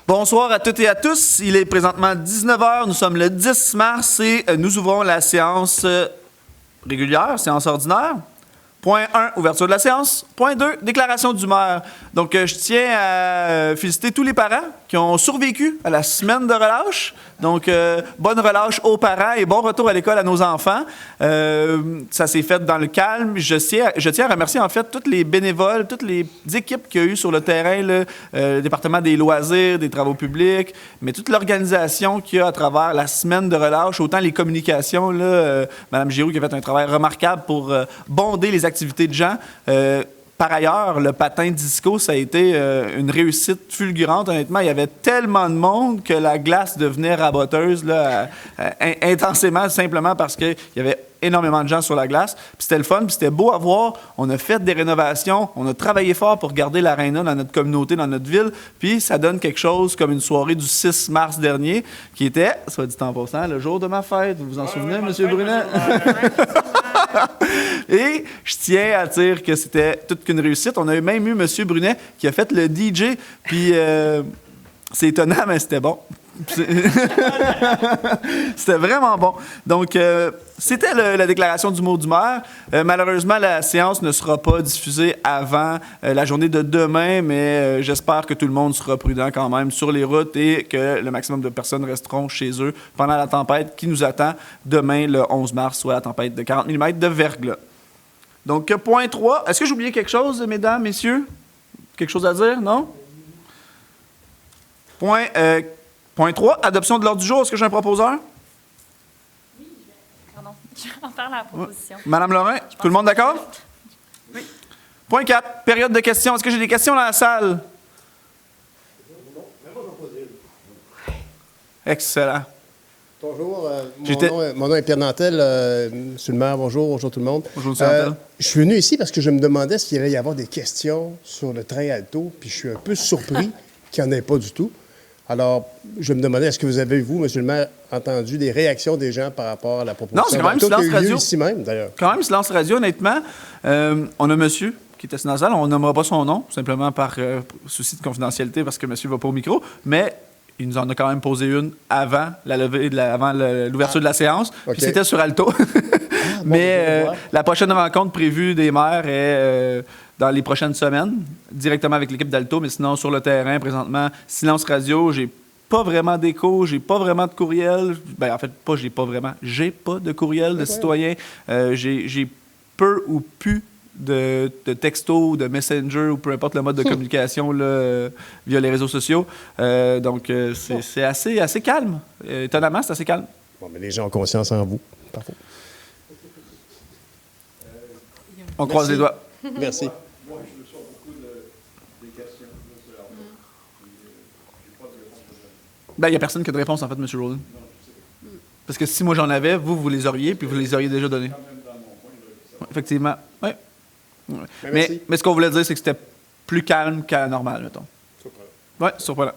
Bonsoir à toutes et à tous. Il est présentement 19 h. Nous sommes le 10 mars et nous ouvrons la séance régulière, séance ordinaire. Point 1, ouverture de la séance. Point 2, déclaration du maire. Donc, je tiens à féliciter tous les parents qui ont survécu à la semaine de relâche. Donc, bonne relâche aux parents et bon retour à l'école à nos enfants. Ça s'est fait dans le calme. Je tiens à remercier, en fait, tous les bénévoles, toutes les équipes qu'il y a eu sur le terrain, le département des loisirs, des travaux publics, mais toute l'organisation qu'il y a à travers la semaine de relâche, autant les communications, Mme Giroux qui a fait un travail remarquable pour bonder les activités de gens. Par ailleurs, le patin disco, ça a été une réussite fulgurante. Honnêtement, il y avait tellement de monde que la glace devenait raboteuse intensément, simplement parce qu'il y avait énormément de gens sur la glace. Puis c'était le fun, puis c'était beau à voir. On a fait des rénovations, on a travaillé fort pour garder l'aréna dans notre communauté, dans notre ville. Puis ça donne quelque chose comme une soirée du 6 mars dernier, qui était, soit dit en passant, le jour de ma fête. Vous vous en souvenez, M. Brunet? Et je tiens à dire que c'était toute qu'une réussite. On a même eu M. Brunet qui a fait le DJ, puis c'est étonnant, mais c'était bon. C'était vraiment bon. Donc, c'était la déclaration du mot du maire. Malheureusement, la séance ne sera pas diffusée avant la journée de demain, mais j'espère que tout le monde sera prudent quand même sur les routes et que le maximum de personnes resteront chez eux pendant la tempête qui nous attend demain, le 11 mars, soit la tempête de 40 mm de verglas. Donc, point 3. Est-ce que j'ai oublié quelque chose, mesdames, messieurs? Quelque chose à dire? Non? Point 3, adoption de l'ordre du jour. Est-ce que j'ai un proposeur? Oui, je vais en faire la proposition. Madame Lorrain, tout le monde d'accord? Oui. Point 4, période de questions. Est-ce que j'ai des questions dans la salle? Excellent. Bonjour, mon nom est Pierre Nantel. Monsieur le maire, bonjour tout le monde. Bonjour, monsieur Nantel. Je suis venu ici parce que je me demandais s'il allait y avoir des questions sur le train Alto, puis je suis un peu surpris qu'il n'y en ait pas du tout. Alors, je me demandais, est-ce que vous avez, vous, monsieur le maire, entendu des réactions des gens par rapport à la proposition? Non, c'est quand même silence radio. Ici même, d'ailleurs. Quand même silence radio, honnêtement. On a monsieur qui était dans la salle. On nommera pas son nom, simplement par souci de confidentialité, parce que monsieur ne va pas au micro, mais il nous en a quand même posé une avant l'ouverture de la séance. Okay. Puis c'était sur Alto. Mais la prochaine rencontre prévue des maires est dans les prochaines semaines, directement avec l'équipe d'Alto, mais sinon sur le terrain, présentement, silence radio, j'ai pas vraiment d'écho, j'ai pas vraiment de courriel. Ben, en fait, j'ai pas de courriel de citoyens. J'ai peu ou plus de texto, de messenger ou peu importe le mode de communication là, via les réseaux sociaux. Donc, c'est assez calme. Étonnamment, c'est assez calme. Bon, mais les gens ont confiance en vous. Parfait. On croise les doigts. Merci. Moi, je reçois beaucoup des questions sur l'ordre. J'ai pas de réponse. Ben, il n'y a personne qui a de réponse, en fait, M. Rowland. Parce que si moi j'en avais, vous les auriez, puis vous les auriez déjà donnés. Effectivement. Oui. Mais ce qu'on voulait dire, c'est que c'était plus calme qu'à la normale, mettons. Oui, surprenant.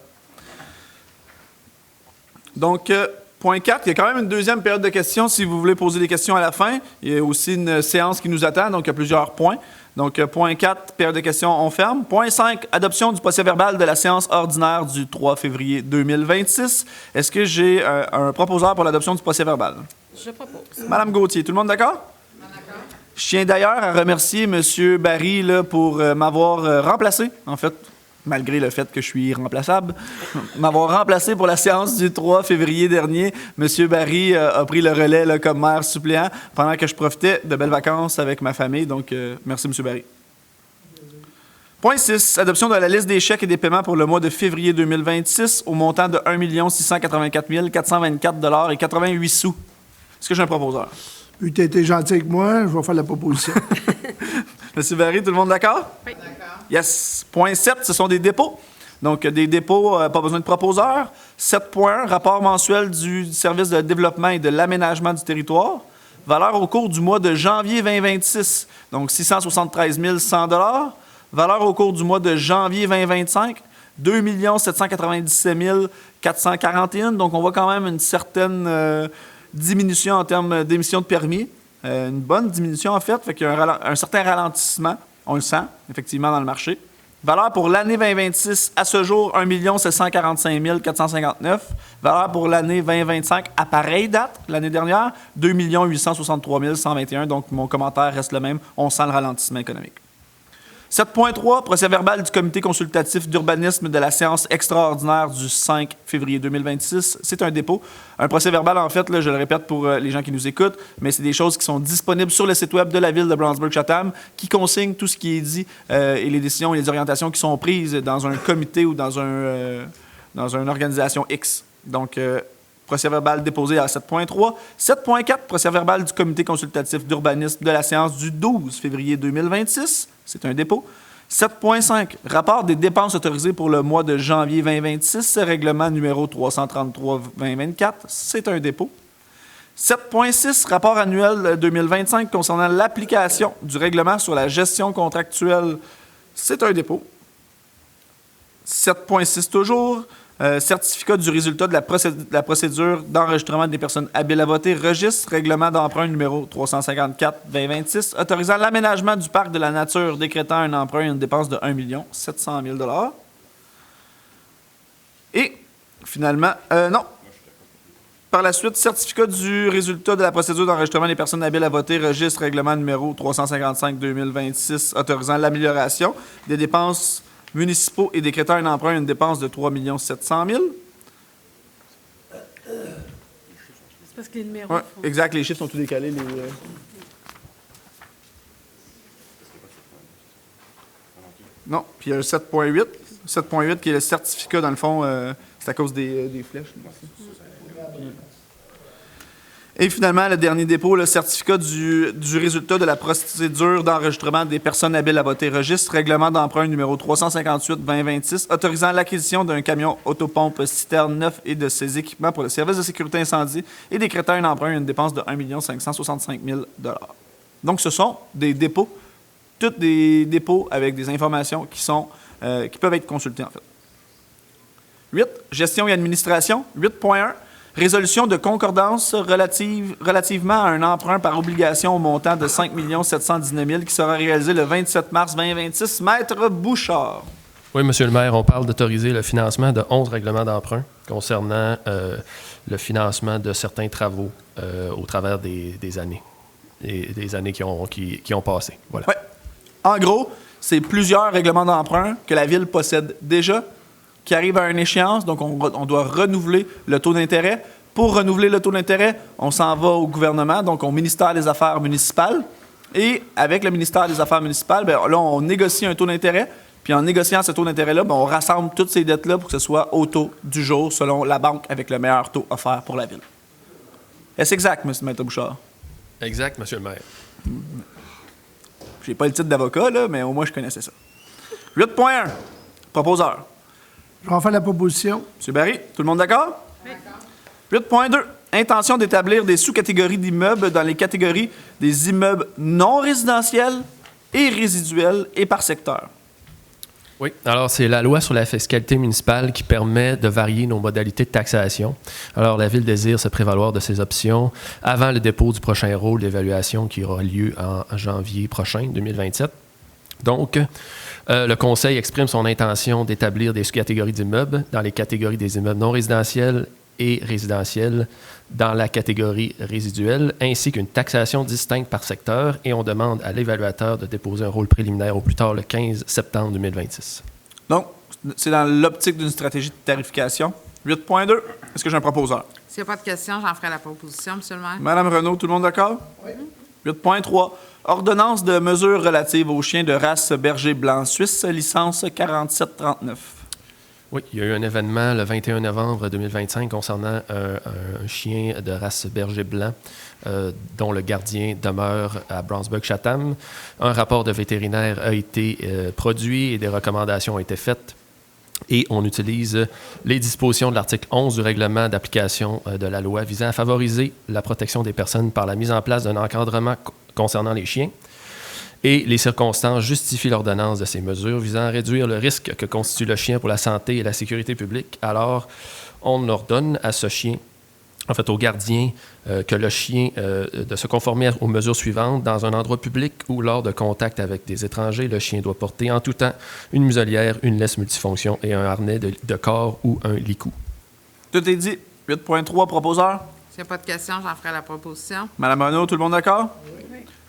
Donc, point 4, il y a quand même une deuxième période de questions si vous voulez poser des questions à la fin. Il y a aussi une séance qui nous attend, donc il y a plusieurs points. Donc, point 4, période de questions, on ferme. Point 5, adoption du procès-verbal de la séance ordinaire du 3 février 2026. Est-ce que j'ai un proposeur pour l'adoption du procès-verbal? Je propose. Madame Gauthier, tout le monde d'accord? Je tiens d'ailleurs à remercier M. Barry là, pour m'avoir remplacé, en fait, malgré le fait que je suis irremplaçable, m'avoir remplacé pour la séance du 3 février dernier. M. Barry a pris le relais là, comme maire suppléant pendant que je profitais de belles vacances avec ma famille. Donc, merci, M. Barry. Point 6. Adoption de la liste des chèques et des paiements pour le mois de février 2026 au montant de 1 684 424 et 88 sous. Est-ce que j'ai un proposeur? Tu as été gentil avec moi, je vais faire la proposition. Monsieur Barry, tout le monde d'accord? Oui. Yes. Point 7, ce sont des dépôts. Donc, des dépôts, pas besoin de proposeur. 7.1, rapport mensuel du service de développement et de l'aménagement du territoire. Valeur au cours du mois de janvier 2026, donc 673 100 $. Valeur au cours du mois de janvier 2025, 2 797 441 $. Donc, on voit quand même une certaine diminution en termes d'émissions de permis. Une bonne diminution, en fait. Fait qu'il y a un certain ralentissement. On le sent, effectivement, dans le marché. Valeur pour l'année 2026, à ce jour, 1 745 459. Valeur pour l'année 2025, à pareille date, l'année dernière, 2 863 121. Donc, mon commentaire reste le même. On sent le ralentissement économique. 7.3, procès-verbal du comité consultatif d'urbanisme de la séance extraordinaire du 5 février 2026. C'est un dépôt. Un procès-verbal, en fait, là, je le répète pour les gens qui nous écoutent, mais c'est des choses qui sont disponibles sur le site web de la ville de Brownsburg-Chatham, qui consignent tout ce qui est dit et les décisions et les orientations qui sont prises dans un comité ou dans une organisation X. Donc, procès-verbal déposé à 7.3. 7.4, procès-verbal du comité consultatif d'urbanisme de la séance du 12 février 2026. C'est un dépôt. 7.5, rapport des dépenses autorisées pour le mois de janvier 2026, règlement numéro 333-2024. C'est un dépôt. 7.6, rapport annuel 2025 concernant l'application du règlement sur la gestion contractuelle. C'est un dépôt. 7.6 toujours. Certificat du résultat de la procédure d'enregistrement des personnes habiles à voter, registre, règlement d'emprunt numéro 354-2026, autorisant l'aménagement du parc de la nature, décrétant un emprunt et une dépense de 1 700 000 $. Et, finalement, non. Par la suite, certificat du résultat de la procédure d'enregistrement des personnes habiles à voter, registre, règlement numéro 355-2026, autorisant l'amélioration des dépenses municipaux et décrétant un emprunt et une dépense de 3 700 000 $. C'est parce que les numéros. Ouais, exact, les chiffres sont tous décalés. Non, puis il y a le 7.8. 7.8 qui est le certificat, dans le fond, c'est à cause des flèches. Et finalement, le dernier dépôt, le certificat du résultat de la procédure d'enregistrement des personnes habiles à voter, registre, règlement d'emprunt numéro 358-2026, autorisant l'acquisition d'un camion autopompe citerne neuf et de ses équipements pour le service de sécurité incendie et décrétant un emprunt et une dépense de 1 565 000 $. Donc, ce sont des dépôts, tous des dépôts avec des informations qui peuvent être consultées, en fait. 8. Gestion et administration. 8.1. Résolution de concordance relativement à un emprunt par obligation au montant de 5 719 000 qui sera réalisé le 27 mars 2026. Maître Bouchard. Oui, Monsieur le maire, on parle d'autoriser le financement de 11 règlements d'emprunt concernant le financement de certains travaux au travers des années, des années qui ont passé. Voilà. Ouais. En gros, c'est plusieurs règlements d'emprunt que la Ville possède déjà, qui arrivent à une échéance, donc on doit renouveler le taux d'intérêt. Pour renouveler le taux d'intérêt, on s'en va au gouvernement, donc au ministère des Affaires municipales. Et avec le ministère des Affaires municipales, bien, là, on négocie un taux d'intérêt. Puis en négociant ce taux d'intérêt-là, bien, on rassemble toutes ces dettes-là pour que ce soit au taux du jour, selon la banque avec le meilleur taux offert pour la Ville. Est-ce exact, M. Maître Bouchard? Exact, Monsieur le maire. J'ai pas le titre d'avocat, là, mais au moins je connaissais ça. 8.1. Proposeur. Je vais en faire la proposition. M. Barry, tout le monde d'accord? Oui. 8.2. Intention d'établir des sous-catégories d'immeubles dans les catégories des immeubles non résidentiels et résiduels et par secteur. Oui, alors c'est la loi sur la fiscalité municipale qui permet de varier nos modalités de taxation. Alors la Ville désire se prévaloir de ces options avant le dépôt du prochain rôle d'évaluation qui aura lieu en janvier prochain, 2027. Donc, le Conseil exprime son intention d'établir des sous-catégories d'immeubles dans les catégories des immeubles non résidentiels et résidentiels dans la catégorie résiduelle, ainsi qu'une taxation distincte par secteur, et on demande à l'évaluateur de déposer un rôle préliminaire au plus tard le 15 septembre 2026. Donc, c'est dans l'optique d'une stratégie de tarification. 8.2. Est-ce que j'ai un proposeur? S'il n'y a pas de questions, j'en ferai la proposition, M. le maire. Madame Renaud, tout le monde d'accord? Oui. 8.3. Ordonnance de mesures relatives aux chiens de race berger blanc suisse, licence 4739. Oui, il y a eu un événement le 21 novembre 2025 concernant un chien de race berger blanc dont le gardien demeure à Brownsburg-Chatham. Un rapport de vétérinaire a été produit et des recommandations ont été faites. Et on utilise les dispositions de l'article 11 du règlement d'application de la loi visant à favoriser la protection des personnes par la mise en place d'un encadrement concernant les chiens. Et les circonstances justifient l'ordonnance de ces mesures visant à réduire le risque que constitue le chien pour la santé et la sécurité publique. Alors, on ordonne à ce chien en fait, au gardien que le chien de se conformer aux mesures suivantes dans un endroit public ou lors de contact avec des étrangers. Le chien doit porter en tout temps une muselière, une laisse multifonction et un harnais de corps ou un licou. Tout est dit. 8.3, proposeur. S'il n'y a pas de questions, j'en ferai la proposition. Madame Renaud, tout le monde d'accord?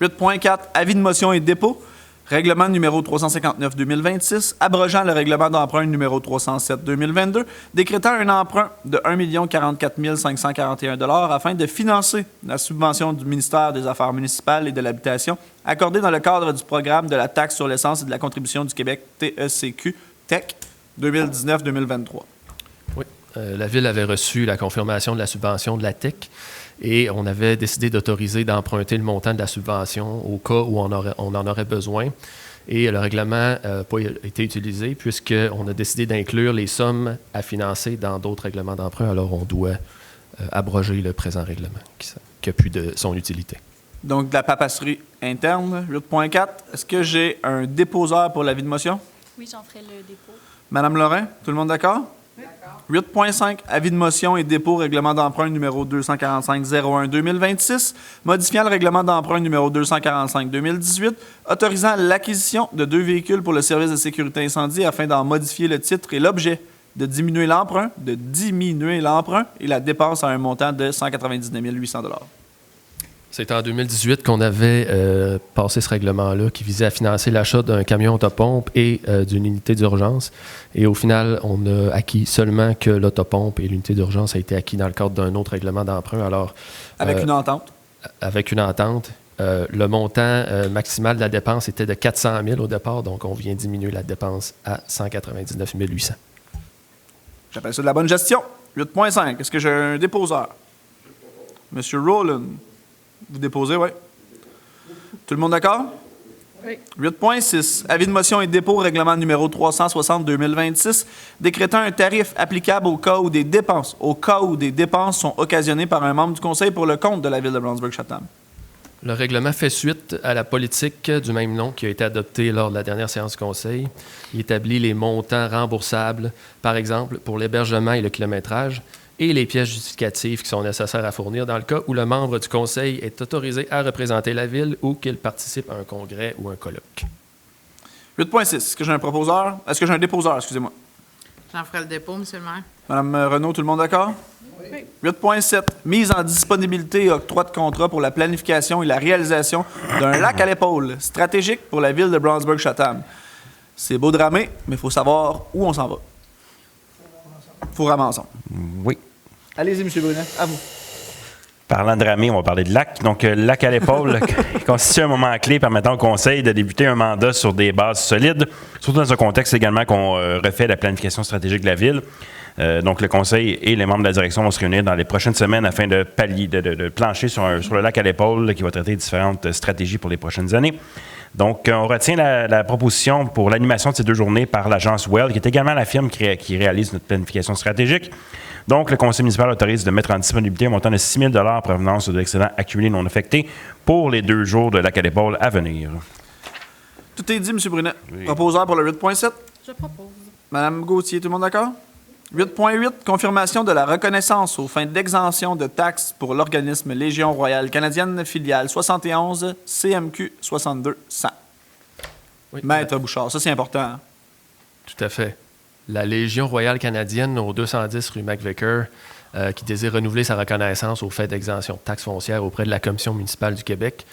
Oui. 8.4, avis de motion et dépôt. Règlement numéro 359-2026, abrogeant le règlement d'emprunt numéro 307-2022, décrétant un emprunt de 1 044 541 $ afin de financer la subvention du ministère des Affaires municipales et de l'Habitation accordée dans le cadre du programme de la taxe sur l'essence et de la contribution du Québec TECQ TEC 2019-2023. Oui, la Ville avait reçu la confirmation de la subvention de la TEC et on avait décidé d'autoriser d'emprunter le montant de la subvention au cas où on en aurait besoin. Et le règlement n'a pas été utilisé puisqu'on a décidé d'inclure les sommes à financer dans d'autres règlements d'emprunt. Alors, on doit abroger le présent règlement qui n'a plus de son utilité. Donc, de la papasserie interne. 8.4, est-ce que j'ai un déposeur pour l'avis de motion? Oui, j'en ferai le dépôt. Madame Lorrain, tout le monde d'accord? 8.5, avis de motion et dépôt, règlement d'emprunt numéro 245-01-2026, modifiant le règlement d'emprunt numéro 245-2018, autorisant l'acquisition de 2 véhicules pour le service de sécurité incendie afin d'en modifier le titre et l'objet, de diminuer l'emprunt et la dépense à un montant de 199 800 $. C'est en 2018 qu'on avait passé ce règlement-là qui visait à financer l'achat d'un camion autopompe et d'une unité d'urgence. Et au final, on a acquis seulement que l'autopompe et l'unité d'urgence a été acquis dans le cadre d'un autre règlement d'emprunt. Alors, Avec une entente. Avec une entente. Le montant maximal de la dépense était de 400 000 au départ, donc on vient diminuer la dépense à 199 800. J'appelle ça de la bonne gestion. 8.5, est-ce que j'ai un déposeur? Monsieur Rowland. Vous déposez, oui. Tout le monde d'accord? Oui. 8.6. Avis de motion et dépôt, règlement numéro 360-2026, décrétant un tarif applicable au cas où des dépenses sont occasionnées par un membre du Conseil pour le compte de la Ville de Brownsburg-Chatham. Le règlement fait suite à la politique du même nom qui a été adoptée lors de la dernière séance du Conseil. Il établit les montants remboursables, par exemple, pour l'hébergement et le kilométrage, et les pièces justificatives qui sont nécessaires à fournir dans le cas où le membre du Conseil est autorisé à représenter la Ville ou qu'il participe à un congrès ou un colloque. 8.6. Est-ce que j'ai un proposeur? Est-ce que j'ai un déposeur, excusez-moi? J'en ferai le dépôt, Monsieur le maire. Madame Renaud, tout le monde d'accord? Oui. 8.7. Mise en disponibilité et octroi de contrat pour la planification et la réalisation d'un lac à l'épaule stratégique pour la Ville de Brownsburg-Chatham. C'est beau de ramer, mais il faut savoir où on s'en va. Four-à-Manson. Oui. Allez-y, M. Brunet, à vous. Parlant de ramer, on va parler de lac. Donc, le lac à l'épaule constitue un moment clé permettant au Conseil de débuter un mandat sur des bases solides, surtout dans un contexte également qu'on refait la planification stratégique de la Ville. Donc, le Conseil et les membres de la direction vont se réunir dans les prochaines semaines afin de plancher sur le lac à l'épaule qui va traiter différentes stratégies pour les prochaines années. Donc, on retient la proposition pour l'animation de ces 2 journées par l'agence Well, qui est également la firme qui réalise notre planification stratégique. Donc, le conseil municipal autorise de mettre en disponibilité un montant de 6 000 $ en provenance de l'excédent accumulé non affecté pour les 2 jours de lac à l'épaule à venir. Tout est dit, M. Brunet. Oui. Proposeur pour le 8.7. Je propose. Madame Gauthier, tout le monde d'accord? 8.8. Confirmation de la reconnaissance aux fins d'exemption de taxes pour l'organisme Légion royale canadienne, filiale 71, CMQ 62 100. Oui. Maître Bouchard, ça c'est important. Hein? Tout à fait. La Légion royale canadienne au 210 rue McVicker, qui désire renouveler sa reconnaissance aux faits d'exemption de taxes foncières auprès de la Commission municipale du Québec,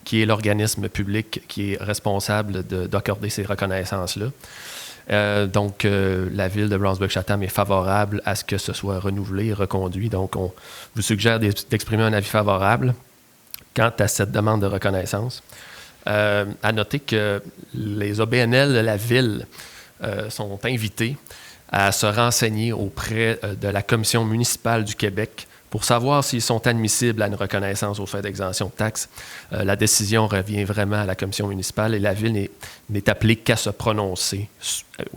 qui est l'organisme public qui est responsable d'accorder ces reconnaissances-là. Donc, la Ville de Brownsburg-Chatham est favorable à ce que ce soit renouvelé et reconduit. Donc, on vous suggère d'exprimer un avis favorable quant à cette demande de reconnaissance. À noter que les OBNL de la Ville sont invités à se renseigner auprès de la Commission municipale du Québec pour savoir s'ils sont admissibles à une reconnaissance aux faits d'exemption de taxes. La décision revient vraiment à la Commission municipale et la Ville n'est appelée qu'à se prononcer,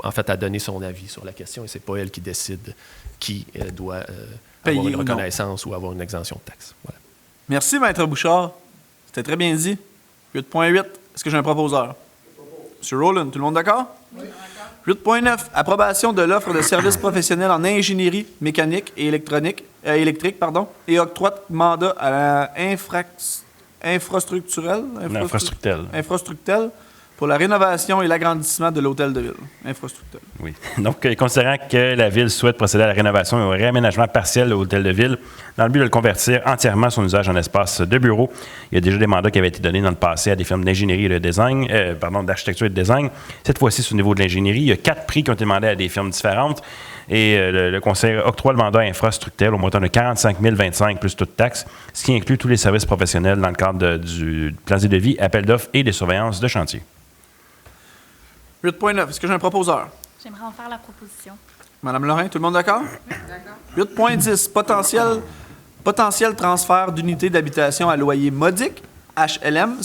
en fait, à donner son avis sur la question, et ce n'est pas elle qui décide qui doit avoir une reconnaissance ou avoir une exemption de taxes. Voilà. Merci, Maître Bouchard. C'était très bien dit. 8.8. Est-ce que j'ai un proposeur? M. Rowland, tout le monde d'accord? Oui. 8.9, approbation de l'offre de services professionnels en ingénierie mécanique et électrique, et octroi de mandat à la infrastructurelle pour la rénovation et l'agrandissement de l'hôtel de ville. Infrastructurelle. Oui. Donc, considérant que la Ville souhaite procéder à la rénovation et au réaménagement partiel de l'hôtel de Ville, dans le but de le convertir entièrement son usage en espace de bureau, il y a déjà des mandats qui avaient été donnés dans le passé à des firmes d'ingénierie et de design, d'architecture et de design. Cette fois-ci, c'est au niveau de l'ingénierie. Il y a 4 prix qui ont été demandés à des firmes différentes. Et le Conseil octroie le mandat infrastructurel au montant de 45 025 plus toute taxe, ce qui inclut tous les services professionnels dans le cadre du plan de vie, appel d'offres et des surveillances de chantier. 8.9, est-ce que j'ai un proposeur? J'aimerais en faire la proposition. Madame Lorrain, tout le monde d'accord? D'accord. 8.10, potentiel transfert d'unités d'habitation à loyer modique, HLM,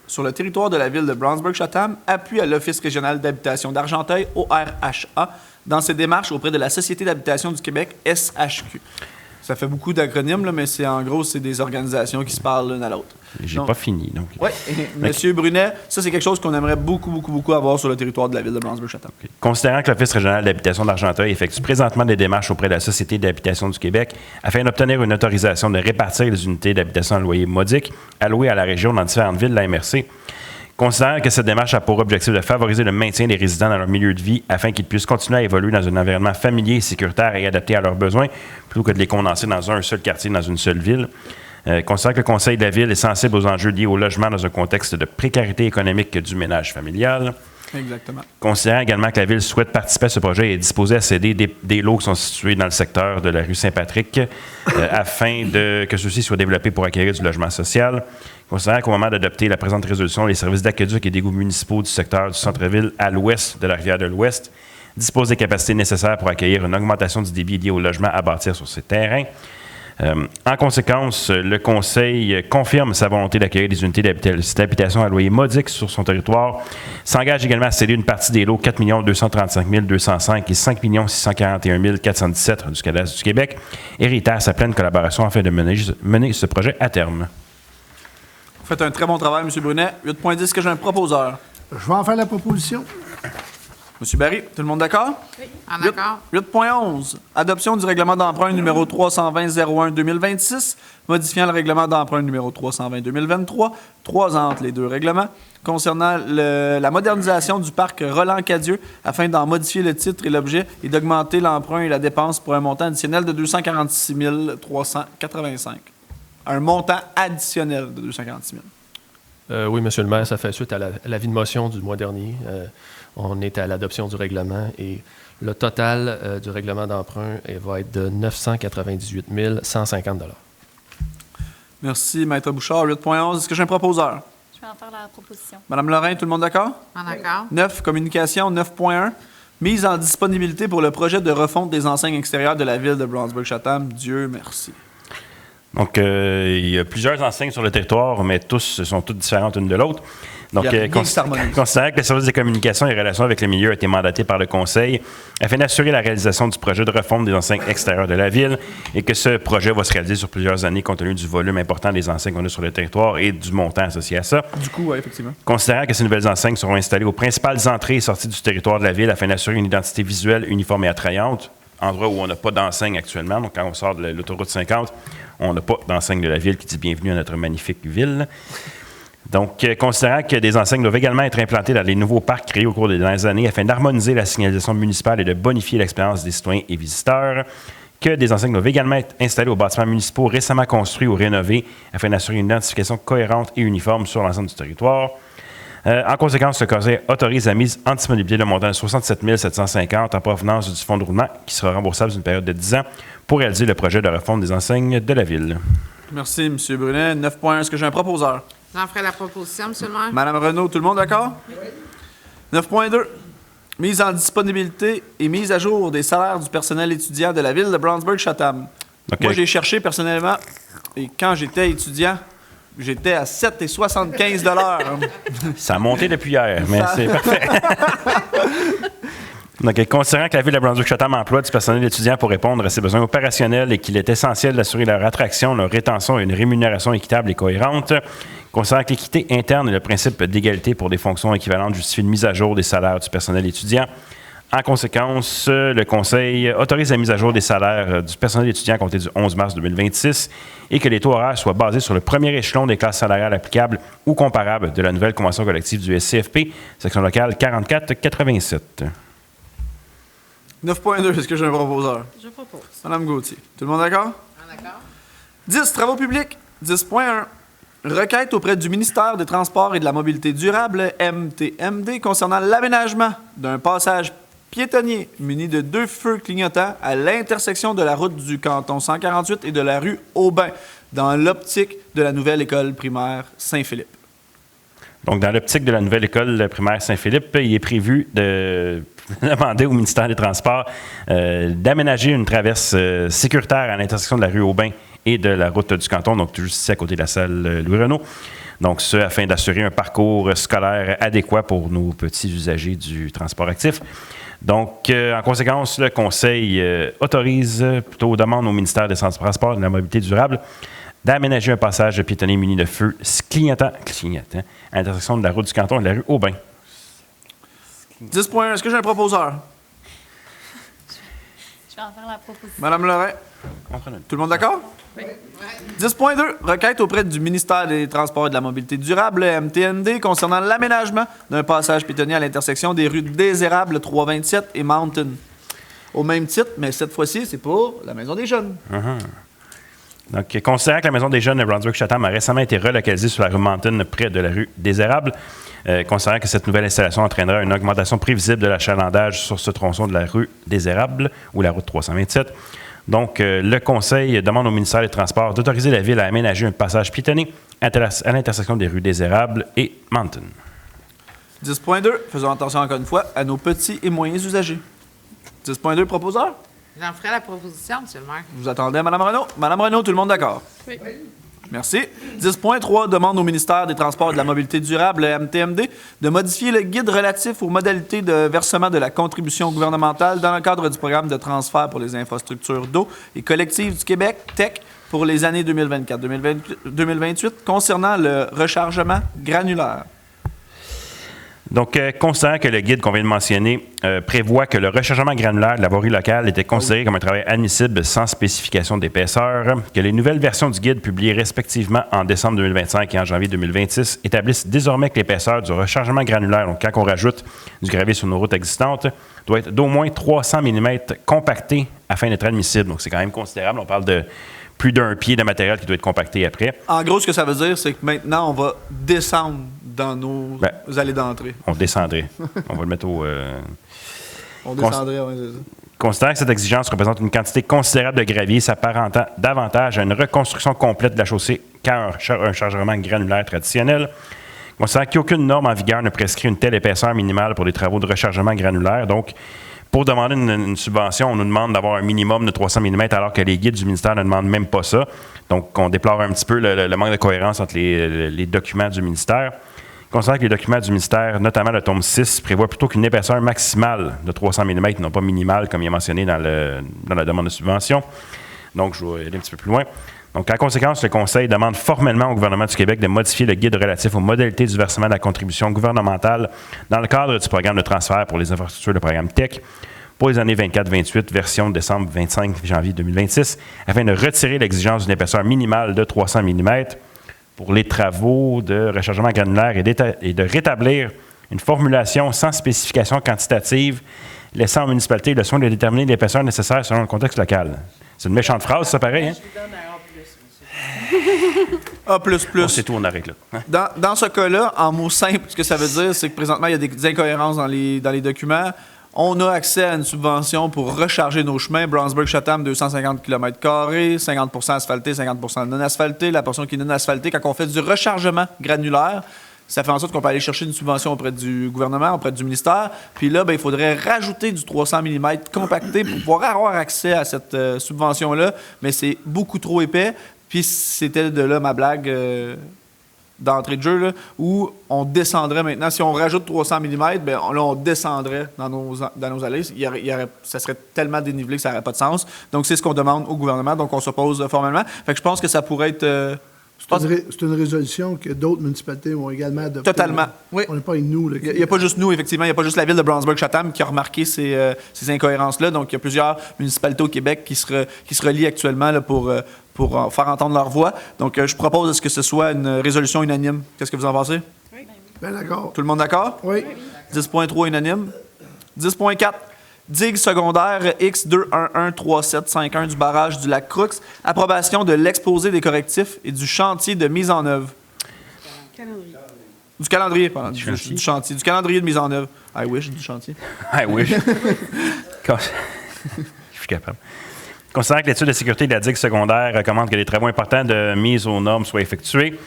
sur le territoire de la ville de Brownsburg-Chatham, appui à l'Office régional d'habitation d'Argenteuil, ORHA, dans ses démarches auprès de la Société d'habitation du Québec, SHQ. Ça fait beaucoup d'acronymes, là, mais en gros, c'est des organisations qui se parlent l'une à l'autre. J'ai pas fini. Donc. Oui, M. Brunet, ça, c'est quelque chose qu'on aimerait beaucoup avoir sur le territoire de la ville de Brownsburg-Chatham. Okay. Considérant que l'Office régional d'habitation d'Argenteuil effectue présentement des démarches auprès de la Société d'habitation du Québec afin d'obtenir une autorisation de répartir les unités d'habitation à loyer modique allouées à la région dans différentes villes de la MRC, considérant que cette démarche a pour objectif de favoriser le maintien des résidents dans leur milieu de vie afin qu'ils puissent continuer à évoluer dans un environnement familier, sécuritaire et adapté à leurs besoins, plutôt que de les condenser dans un seul quartier, dans une seule ville. Considérant que le Conseil de la Ville est sensible aux enjeux liés au logement dans un contexte de précarité économique du ménage familial. Exactement. Considérant également que la Ville souhaite participer à ce projet et est disposée à céder des lots qui sont situés dans le secteur de la rue Saint-Patrick afin que ceux-ci soient développés pour acquérir du logement social. Considérant qu'au moment d'adopter la présente résolution, les services d'aqueduc et d'égouts municipaux du secteur du centre-ville à l'ouest de la rivière de l'Ouest disposent des capacités nécessaires pour accueillir une augmentation du débit lié au logement à bâtir sur ces terrains. En conséquence, le Conseil confirme sa volonté d'accueillir des unités d'habitation à loyer modique sur son territoire, s'engage également à céder une partie des lots 4 235 205 et 5 641 417 du cadastre du Québec et réitère sa pleine collaboration afin de mener ce projet à terme. Vous faites un très bon travail, M. Brunet. 8.10, est-ce que j'ai un proposeur? Je vais en faire la proposition. M. Barry, tout le monde d'accord? Oui. En accord. 8.11, adoption du règlement d'emprunt numéro 320-01-2026, modifiant le règlement d'emprunt numéro 320-2023, 3 ans entre les deux règlements, concernant la modernisation du parc Roland-Cadieux afin d'en modifier le titre et l'objet et d'augmenter l'emprunt et la dépense pour un montant additionnel de 246 385. Un montant additionnel de 246 000. Oui, Monsieur le maire, ça fait suite à l'avis de motion du mois dernier. On est à l'adoption du règlement et le total du règlement d'emprunt va être de 998 150 $. Merci, Maître Bouchard. 8.11, est-ce que j'ai un proposeur? Je vais en faire la proposition. Madame Lorrain, tout le monde d'accord? En accord. 9, communication. 9.1, mise en disponibilité pour le projet de refonte des enseignes extérieures de la ville de Brownsburg-Chatham. Dieu merci. Donc, il y a plusieurs enseignes sur le territoire, mais sont toutes différentes l'une de l'autre. Donc, considérant que le service des communications et relations avec le milieu a été mandaté par le Conseil afin d'assurer la réalisation du projet de refonte des enseignes extérieures de la ville et que ce projet va se réaliser sur plusieurs années compte tenu du volume important des enseignes qu'on a sur le territoire et du montant associé à ça. Du coup, oui, effectivement. Considérant que ces nouvelles enseignes seront installées aux principales entrées et sorties du territoire de la ville afin d'assurer une identité visuelle uniforme et attrayante, endroit où on n'a pas d'enseigne actuellement. Donc, quand on sort de l'autoroute 50, on n'a pas d'enseigne de la ville qui dit « Bienvenue à notre magnifique ville ». Donc, considérant que des enseignes doivent également être implantées dans les nouveaux parcs créés au cours des dernières années afin d'harmoniser la signalisation municipale et de bonifier l'expérience des citoyens et visiteurs, que des enseignes doivent également être installées aux bâtiments municipaux récemment construits ou rénovés afin d'assurer une identification cohérente et uniforme sur l'ensemble du territoire. En conséquence, le Conseil autorise la mise en disponibilité d'un montant de 67 750 en provenance du fonds de roulement qui sera remboursable d'une période de 10 ans pour réaliser le projet de refonte des enseignes de la ville. Merci, M. Brunet. 9.1, est-ce que j'ai un proposeur? J'en ferai la proposition, M. le maire. Madame Renaud, tout le monde d'accord? Oui. 9.2, mise en disponibilité et mise à jour des salaires du personnel étudiant de la ville de Brownsburg-Chatham. Okay. Moi, j'ai cherché personnellement, et quand j'étais étudiant, j'étais à 7,75 $. Ça a monté depuis hier, mais c'est parfait. Donc, considérant que la Ville de Brownsburg-Chatham emploie du personnel étudiant pour répondre à ses besoins opérationnels et qu'il est essentiel d'assurer leur attraction, leur rétention et une rémunération équitable et cohérente, considérant que l'équité interne et le principe d'égalité pour des fonctions équivalentes justifient une mise à jour des salaires du personnel étudiant, En conséquence, le Conseil autorise la mise à jour des salaires du personnel étudiant à compter du 11 mars 2026 et que les taux horaires soient basés sur le premier échelon des classes salariales applicables ou comparables de la nouvelle convention collective du SCFP, section locale 4487. 9.2, est-ce que j'ai un proposeur? Je propose. Madame Gauthier. Tout le monde d'accord? D'accord. 10. Travaux publics. 10.1. Requête auprès du ministère des Transports et de la Mobilité durable, MTMD, concernant l'aménagement d'un passage piétonnier muni de 2 feux clignotants à l'intersection de la route du canton 148 et de la rue Aubin, dans l'optique de la nouvelle école primaire Saint-Philippe. Donc, dans l'optique de la nouvelle école primaire Saint-Philippe, il est prévu de demander au ministère des Transports d'aménager une traverse sécuritaire à l'intersection de la rue Aubin et de la route du canton, donc juste ici à côté de la salle Louis-Renault. Donc, ce afin d'assurer un parcours scolaire adéquat pour nos petits usagers du transport actif. Donc, en conséquence, le Conseil demande au ministère des Transports et de la Mobilité durable d'aménager un passage piétonnier muni de feux clignotant à l'intersection de la route du canton et de la rue Aubin. 10.1, est-ce que j'ai un proposeur? Je vais en faire la proposition. Madame Lorrain. Tout le monde d'accord? Oui. 10.2. Requête auprès du ministère des Transports et de la Mobilité durable, MTND, concernant l'aménagement d'un passage piétonnier à l'intersection des rues Désérable 327 et Mountain. Au même titre, mais cette fois-ci, c'est pour la Maison des Jeunes. Donc, considérant que la Maison des Jeunes de Brunswick-Chatham a récemment été relocalisée sur la rue Mountain près de la rue Désérable, considérant que cette nouvelle installation entraînera une augmentation prévisible de l'achalandage sur ce tronçon de la rue Désérable ou la route 327. Donc, le Conseil demande au ministère des Transports d'autoriser la Ville à aménager un passage piétonnier à l'intersection des rues Désérable et Mountain. 10.2. Faisons attention encore une fois à nos petits et moyens usagers. 10.2, proposeur? J'en ferai la proposition, monsieur le maire. Vous attendez Mme Renaud? Mme Renaud, tout le monde d'accord? Oui. Merci. 10.3 demande au ministère des Transports et de la Mobilité durable, MTMD, de modifier le guide relatif aux modalités de versement de la contribution gouvernementale dans le cadre du programme de transfert pour les infrastructures d'eau et collectives du Québec, TEC, pour les années 2024-2028 concernant le rechargement granulaire. Donc, considérant que le guide qu'on vient de mentionner prévoit que le rechargement granulaire de la voirie locale était considéré comme un travail admissible sans spécification d'épaisseur, que les nouvelles versions du guide publiées respectivement en décembre 2025 et en janvier 2026 établissent désormais que l'épaisseur du rechargement granulaire, donc quand on rajoute du gravier sur nos routes existantes, doit être d'au moins 300 mm compacté afin d'être admissible. Donc, c'est quand même considérable. On parle de plus d'un pied de matériel qui doit être compacté après. En gros, ce que ça veut dire, c'est que maintenant, on va descendre dans nos allées d'entrée. On descendrait. On va le mettre au... On descendrait, oui, c'est ça. Considérant que cette exigence représente une quantité considérable de gravier s'apparentant davantage à une reconstruction complète de la chaussée qu'à un chargement granulaire traditionnel, considérant qu'aucune norme en vigueur ne prescrit une telle épaisseur minimale pour les travaux de rechargement granulaire, donc pour demander une subvention, on nous demande d'avoir un minimum de 300 mm alors que les guides du ministère ne demandent même pas ça. Donc, on déplore un petit peu le manque de cohérence entre les documents du ministère. Considérant que les documents du ministère, notamment le tome 6, prévoient plutôt qu'une épaisseur maximale de 300 mm, non pas minimale comme il est mentionné dans la demande de subvention. Donc, je vais aller un petit peu plus loin. Donc, en conséquence, le Conseil demande formellement au gouvernement du Québec de modifier le guide relatif aux modalités du versement de la contribution gouvernementale dans le cadre du programme de transfert pour les infrastructures de programme TEC pour les années 24-28, version décembre 25 janvier 2026, afin de retirer l'exigence d'une épaisseur minimale de 300 mm pour les travaux de rechargement granulaire et de rétablir une formulation sans spécification quantitative laissant aux municipalités le soin de déterminer l'épaisseur nécessaire selon le contexte local. C'est une méchante phrase, ça, pareil, hein? Je vous donne un A+, monsieur. A++. C'est tout, on arrête là. Hein? Dans ce cas-là, en mots simples, ce que ça veut dire, c'est que présentement, il y a des incohérences dans les documents. On a accès à une subvention pour recharger nos chemins. Brownsburg-Chatham, 250 km², 50 asphalté, 50 non asphalté. La portion qui est non asphaltée, quand on fait du rechargement granulaire, ça fait en sorte qu'on peut aller chercher une subvention auprès du gouvernement, auprès du ministère. Puis là, il faudrait rajouter du 300 mm compacté pour pouvoir avoir accès à cette subvention-là. Mais c'est beaucoup trop épais. Puis c'était de là ma blague d'entrée de jeu, là, où on descendrait maintenant. Si on rajoute 300 mm, là, on descendrait dans nos allées. Ça serait tellement dénivelé que ça n'aurait pas de sens. Donc, c'est ce qu'on demande au gouvernement. Donc, on s'oppose formellement. Fait que je pense que ça pourrait être C'est une résolution que d'autres municipalités ont également adoptée. Totalement. Oui. On n'est pas avec nous. Là, Il n'y a pas juste nous, effectivement. Il n'y a pas juste la ville de Brownsburg-Chatham qui a remarqué ces incohérences-là. Donc, il y a plusieurs municipalités au Québec qui se relient actuellement là, pour faire entendre leur voix. Donc, je propose à ce que ce soit une résolution unanime. Qu'est-ce que vous en pensez? Bien d'accord. Tout le monde d'accord? Oui. 10.3 unanime. 10.4. Digue secondaire X2113751 du barrage du lac Crux. Approbation de l'exposé des correctifs et du chantier de mise en œuvre. Du calendrier, pardon. Du chantier. Du calendrier de mise en œuvre. I wish, du chantier. I wish. Je suis capable. Considérant que l'étude de sécurité de la digue secondaire recommande que des travaux importants de mise aux normes soient effectués,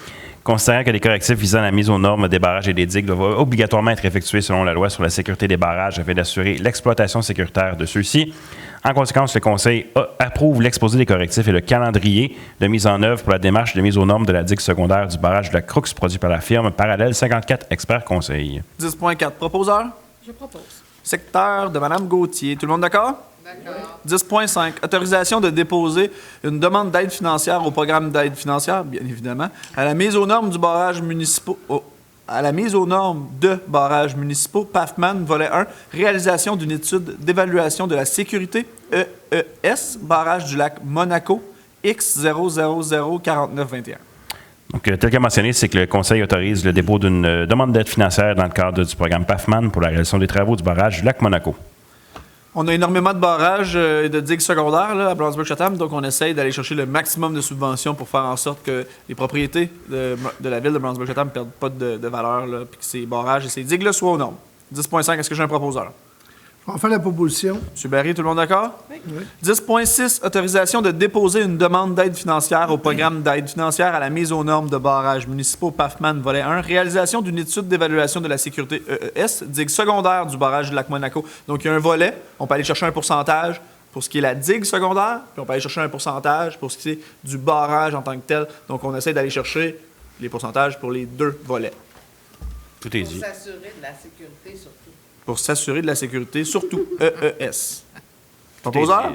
considérant que les correctifs visant la mise aux normes des barrages et des digues doivent obligatoirement être effectués selon la loi sur la sécurité des barrages afin d'assurer l'exploitation sécuritaire de ceux-ci. En conséquence, le Conseil approuve l'exposé des correctifs et le calendrier de mise en œuvre pour la démarche de mise aux normes de la digue secondaire du barrage de la Crux produit par la firme Parallèle 54 Experts Conseil. 10.4. Proposeur? Je propose. Secteur de Mme Gauthier. Tout le monde d'accord? D'accord. 10.5. Autorisation de déposer une demande d'aide financière au programme d'aide financière, bien évidemment, à la mise aux normes du barrage municipal. À la mise aux normes de barrages municipaux, PAFMAN, volet 1, réalisation d'une étude d'évaluation de la sécurité EES, barrage du lac Monaco, X0004921. Donc, tel que mentionné, c'est que le Conseil autorise le dépôt d'une demande d'aide financière dans le cadre du programme PAFMAN pour la réalisation des travaux du barrage du lac Monaco. On a énormément de barrages et de digues secondaires là, à Brownsburg-Chatham, donc on essaye d'aller chercher le maximum de subventions pour faire en sorte que les propriétés de la ville de Brownsburg-Chatham ne perdent pas de valeur, là, puis que ces barrages et ces digues-là soient aux normes. 10.5, est-ce que j'ai un proposeur? On fait la proposition. M. Barry, tout le monde d'accord? Oui. 10.6, autorisation de déposer une demande d'aide financière au programme d'aide financière à la mise aux normes de barrages municipaux PAFMAN, volet 1, réalisation d'une étude d'évaluation de la sécurité EES, digue secondaire du barrage du lac Monaco. Donc, il y a un volet, on peut aller chercher un pourcentage pour ce qui est la digue secondaire, puis on peut aller chercher un pourcentage pour ce qui est du barrage en tant que tel. Donc, on essaie d'aller chercher les pourcentages pour les deux volets. Tout est Pour dit. s'assurer de la sécurité, surtout. Pour s'assurer de la sécurité, surtout EES. Proposeur?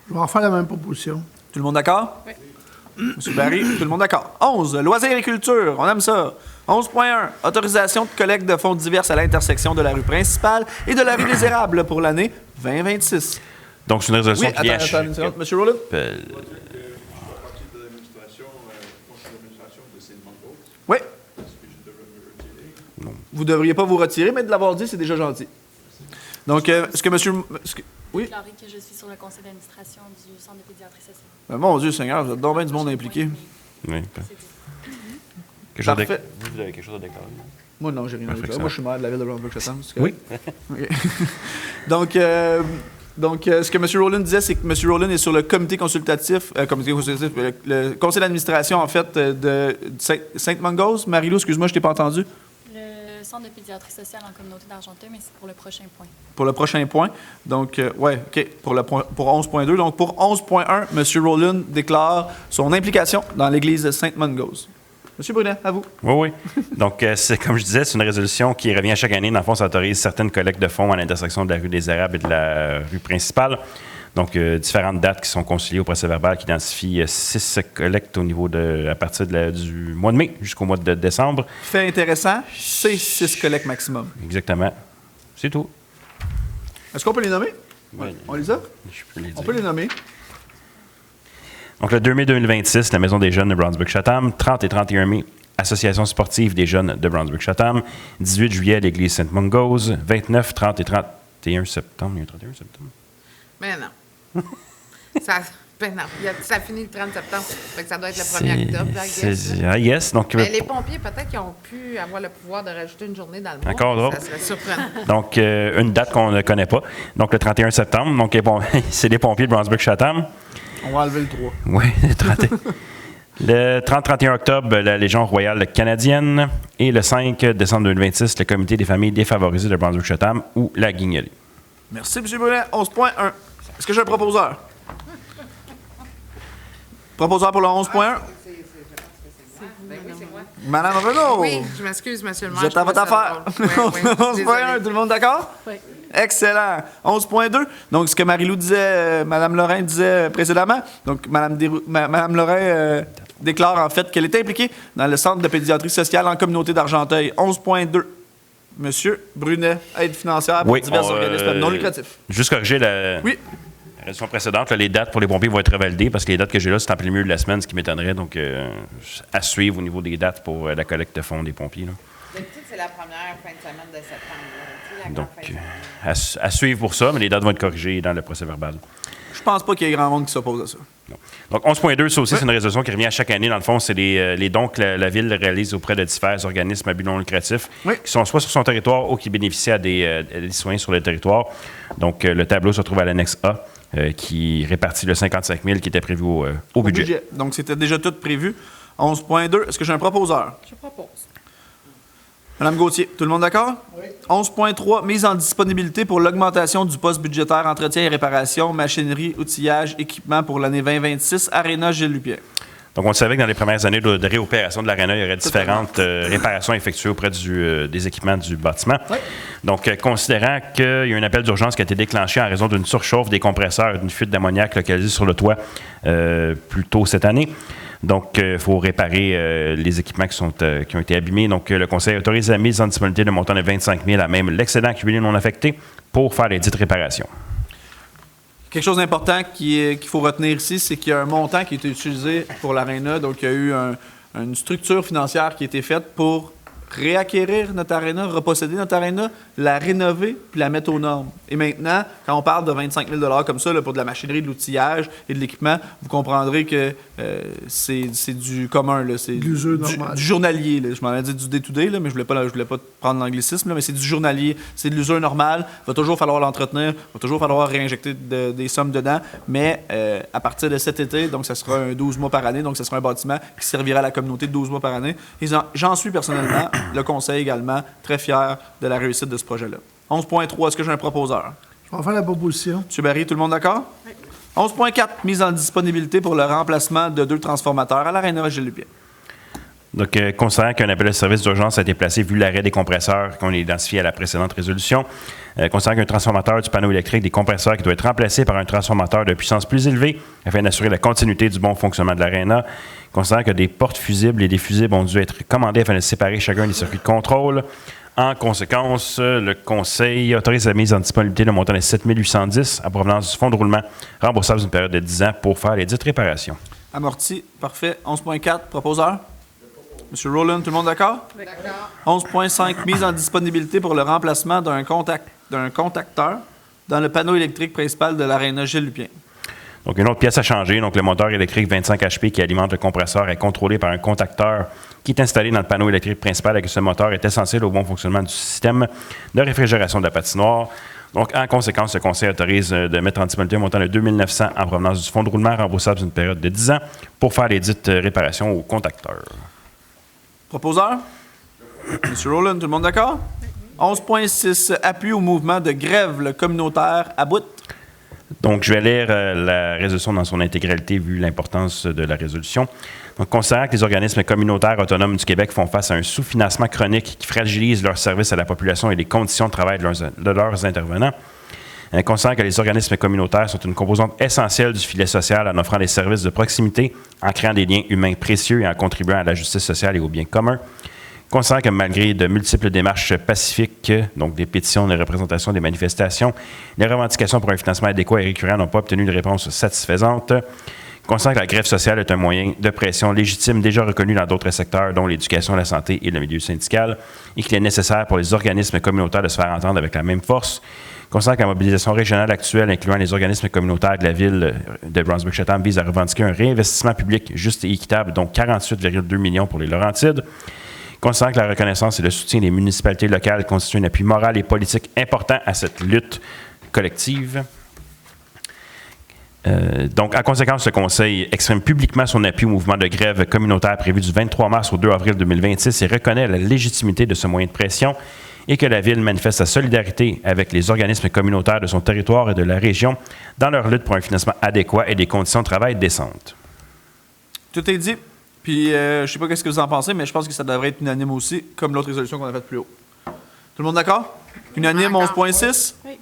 Je vais en faire la même proposition. Tout le monde d'accord? Oui. M. Barry, tout le monde d'accord. 11, loisirs et culture, on aime ça. 11.1, autorisation de collecte de fonds divers à l'intersection de la rue principale et de la rue des Érables pour l'année 2026. Donc, c'est une résolution Oui, qui attends une seconde. M. Rowland? appelle- partie de l'administration, conseil d'administration de Saint-Marcos. Oui. Est-ce que je devrais me retirer? Vous ne devriez pas vous retirer, mais de l'avoir dit, c'est déjà gentil. Donc, est-ce que monsieur... Oui? Déclarer que je suis sur le conseil d'administration du Centre de pédiatrie sociale. Mon Dieu Seigneur, vous êtes donc bien du monde impliqué. Oui. C'est dit. Quelque chose de- Parfait. Vous avez quelque chose à déclarer? Moi, non, j'ai rien à dire. Parfait, Moi, je suis maire de la ville de Brownsburg-Chatham. Oui. OK. Donc, ce que M. Rowland disait, c'est que M. Rowland est sur le comité consultatif, le conseil d'administration, en fait, de Sainte-Mongose. Marie-Lou, excuse-moi, je t'ai pas entendu. Le Centre de pédiatrie sociale en communauté d'Argenteuil, mais c'est pour le prochain point. Pour le prochain point. Donc, OK, pour 11.2. Donc, pour 11.1, M. Rowland déclare son implication dans l'église de Sainte-Mongose. M. Brunet, à vous. Oui, oui. Donc, c'est comme je disais, c'est une résolution qui revient chaque année. Dans le fond, ça autorise certaines collectes de fonds à l'intersection de la rue des Érables et de la rue principale. Donc, différentes dates qui sont conciliées au procès-verbal qui identifient 6 collectes au niveau à partir du mois de mai jusqu'au mois de décembre. Fait intéressant, c'est 6 collectes maximum. Exactement. C'est tout. Est-ce qu'on peut les nommer? Oui. On les a? Je peux les dire. On peut les nommer. Donc, le 2 mai 2026, la Maison des jeunes de Brownsburg-Chatham. 30 et 31 mai, Association sportive des jeunes de Brownsburg-Chatham. 18 juillet, l'Église Sainte-Mongose. 29, 30 et 31 septembre. Il y a un 31 septembre? Mais non. Ça finit le 30 septembre. Fait que ça doit être le 1er octobre, I guess. Yes. Donc, Mais les pompiers, peut-être qu'ils ont pu avoir le pouvoir de rajouter une journée dans le mois. Encore drôle. Ça serait surprenant. donc une date qu'on ne connaît pas. Donc, le 31 septembre. Donc, c'est les pompiers de Brownsburg-Chatham. On va enlever le 3. Oui, le 31. Le 30-31 octobre, la Légion royale canadienne. Et le 5 décembre 2026, le Comité des familles défavorisées de Brownsburg-Chatham ou la Guignolée. Merci, M. Brunet. 11.1. Est-ce que j'ai un proposeur? Proposeur pour le 11.1? Ben oui, c'est moi. Madame Renaud. Oui, je m'excuse, monsieur le maire. Vous êtes à je votre trouvais ça affaire. drôle. Oui, oui, 11.1, tout le monde d'accord? Oui. Excellent. 11.2. Donc, ce que Marie-Lou disait, Mme Lorrain disait précédemment. Donc, Mme Lorrain déclare en fait qu'elle est impliquée dans le centre de pédiatrie sociale en communauté d'Argenteuil. 11.2. Monsieur Brunet, aide financière pour divers organismes non lucratifs. Juste corriger la résolution précédente, là, les dates pour les pompiers vont être revalidées parce que les dates que j'ai là, c'est en plein milieu de la semaine, ce qui m'étonnerait. Donc, à suivre au niveau des dates pour la collecte de fonds des pompiers. Là. D'habitude, c'est la première fin de semaine de septembre. Là. Donc, à suivre pour ça, mais les dates vont être corrigées dans le procès verbal. Je pense pas qu'il y ait grand monde qui s'oppose à ça. Non. Donc, 11.2, ça aussi, c'est une résolution qui revient à chaque année. Dans le fond, c'est les dons que la Ville réalise auprès de divers organismes à but non lucratif qui sont soit sur son territoire ou qui bénéficient à des citoyens sur le territoire. Donc, le tableau se trouve à l'annexe A qui répartit le 55 000 qui était prévu au budget. Donc, c'était déjà tout prévu. 11.2, est-ce que j'ai un proposeur? Je propose. Madame Gauthier, tout le monde d'accord? Oui. 11.3, mise en disponibilité pour l'augmentation du poste budgétaire entretien et réparation, machinerie, outillage, équipement pour l'année 2026, Aréna Gilles Lupien. Donc, on le savait que dans les premières années de réopération de l'Aréna, il y aurait différentes réparations effectuées auprès des équipements du bâtiment. Oui. Donc, considérant qu'il y a un appel d'urgence qui a été déclenché en raison d'une surchauffe des compresseurs et d'une fuite d'ammoniac localisée sur le toit plus tôt cette année. Donc, il faut réparer les équipements qui ont été abîmés. Donc, le Conseil autorise la mise en disponibilité de montant de 25 000 à même l'excédent accumulé non affecté pour faire les dites réparations. Quelque chose d'important qu'il faut retenir ici, c'est qu'il y a un montant qui a été utilisé pour l'Aréna. Donc, il y a eu une structure financière qui a été faite pour réacquérir notre aréna, reposséder notre aréna, la rénover puis la mettre aux normes. Et maintenant, quand on parle de 25 000 $ comme ça là, pour de la machinerie, de l'outillage et de l'équipement, vous comprendrez que c'est du commun. Là, c'est du journalier. Là. Je m'en ai dit du day-to-day, là, mais je voulais pas prendre l'anglicisme, là, mais c'est du journalier. C'est de l'usure normale. Il va toujours falloir l'entretenir. Il va toujours falloir réinjecter des sommes dedans. Mais à partir de cet été, donc ça sera un 12 mois par année. Donc, ce sera un bâtiment qui servira à la communauté de 12 mois par année. Et j'en suis personnellement, le Conseil également, très fier de la réussite de ce projet-là. 11.3, est-ce que j'ai un proposeur? Je vais faire la proposition. M. Barry, tout le monde d'accord? Oui. 11.4, mise en disponibilité pour le remplacement de 2 transformateurs à l'Aréna Gilles Lupien. Donc, considérant qu'un appel de service d'urgence a été placé vu l'arrêt des compresseurs qu'on a identifié à la précédente résolution, considérant qu'un transformateur du panneau électrique des compresseurs qui doit être remplacé par un transformateur de puissance plus élevée afin d'assurer la continuité du bon fonctionnement de l'Aréna, considérant que des portes fusibles et des fusibles ont dû être commandés afin de séparer chacun des circuits de contrôle. En conséquence, le Conseil autorise la mise en disponibilité de montant de 7 810 à provenance du fonds de roulement remboursable d'une période de 10 ans pour faire les dites réparations. Amorti, parfait. 11.4, proposeur? M. Rowland, tout le monde d'accord? Oui. D'accord. 11.5, mise en disponibilité pour le remplacement d'un contacteur dans le panneau électrique principal de l'Aréna Gilles Lupien. Donc, une autre pièce à changer. Donc, le moteur électrique 25 HP qui alimente le compresseur est contrôlé par un contacteur qui est installé dans le panneau électrique principal et que ce moteur est essentiel au bon fonctionnement du système de réfrigération de la patinoire. Donc, en conséquence, le Conseil autorise de mettre en disponibilité un montant de 2 900 en provenance du fonds de roulement remboursable d'une période de 10 ans pour faire les dites réparations au contacteur. Proposeur? M. Rowland, tout le monde d'accord? 11.6, appui au mouvement de grève communautaire à bout. Donc, je vais lire la résolution dans son intégralité, vu l'importance de la résolution. Donc, considérant que les organismes communautaires autonomes du Québec font face à un sous-financement chronique qui fragilise leurs services à la population et les conditions de travail de leurs intervenants, considérant que les organismes communautaires sont une composante essentielle du filet social en offrant des services de proximité, en créant des liens humains précieux et en contribuant à la justice sociale et au bien commun, considérant que malgré de multiples démarches pacifiques, donc des pétitions, des représentations, des manifestations, les revendications pour un financement adéquat et récurrent n'ont pas obtenu de réponse satisfaisante, considérant que la grève sociale est un moyen de pression légitime déjà reconnu dans d'autres secteurs, dont l'éducation, la santé et le milieu syndical, et qu'il est nécessaire pour les organismes communautaires de se faire entendre avec la même force, considérant que la mobilisation régionale actuelle, incluant les organismes communautaires de la ville de Brunswick-Chatham, vise à revendiquer un réinvestissement public juste et équitable, donc 48,2 millions pour les Laurentides, considérant que la reconnaissance et le soutien des municipalités locales constituent un appui moral et politique important à cette lutte collective. Donc, en conséquence, le Conseil exprime publiquement son appui au mouvement de grève communautaire prévu du 23 mars au 2 avril 2026 et reconnaît la légitimité de ce moyen de pression et que la Ville manifeste sa solidarité avec les organismes communautaires de son territoire et de la région dans leur lutte pour un financement adéquat et des conditions de travail décentes. Tout est dit. Puis, je ne sais pas ce que vous en pensez, mais je pense que ça devrait être unanime aussi, comme l'autre résolution qu'on a faite plus haut. Tout le monde d'accord? Unanime, D'accord. 11.6? Oui.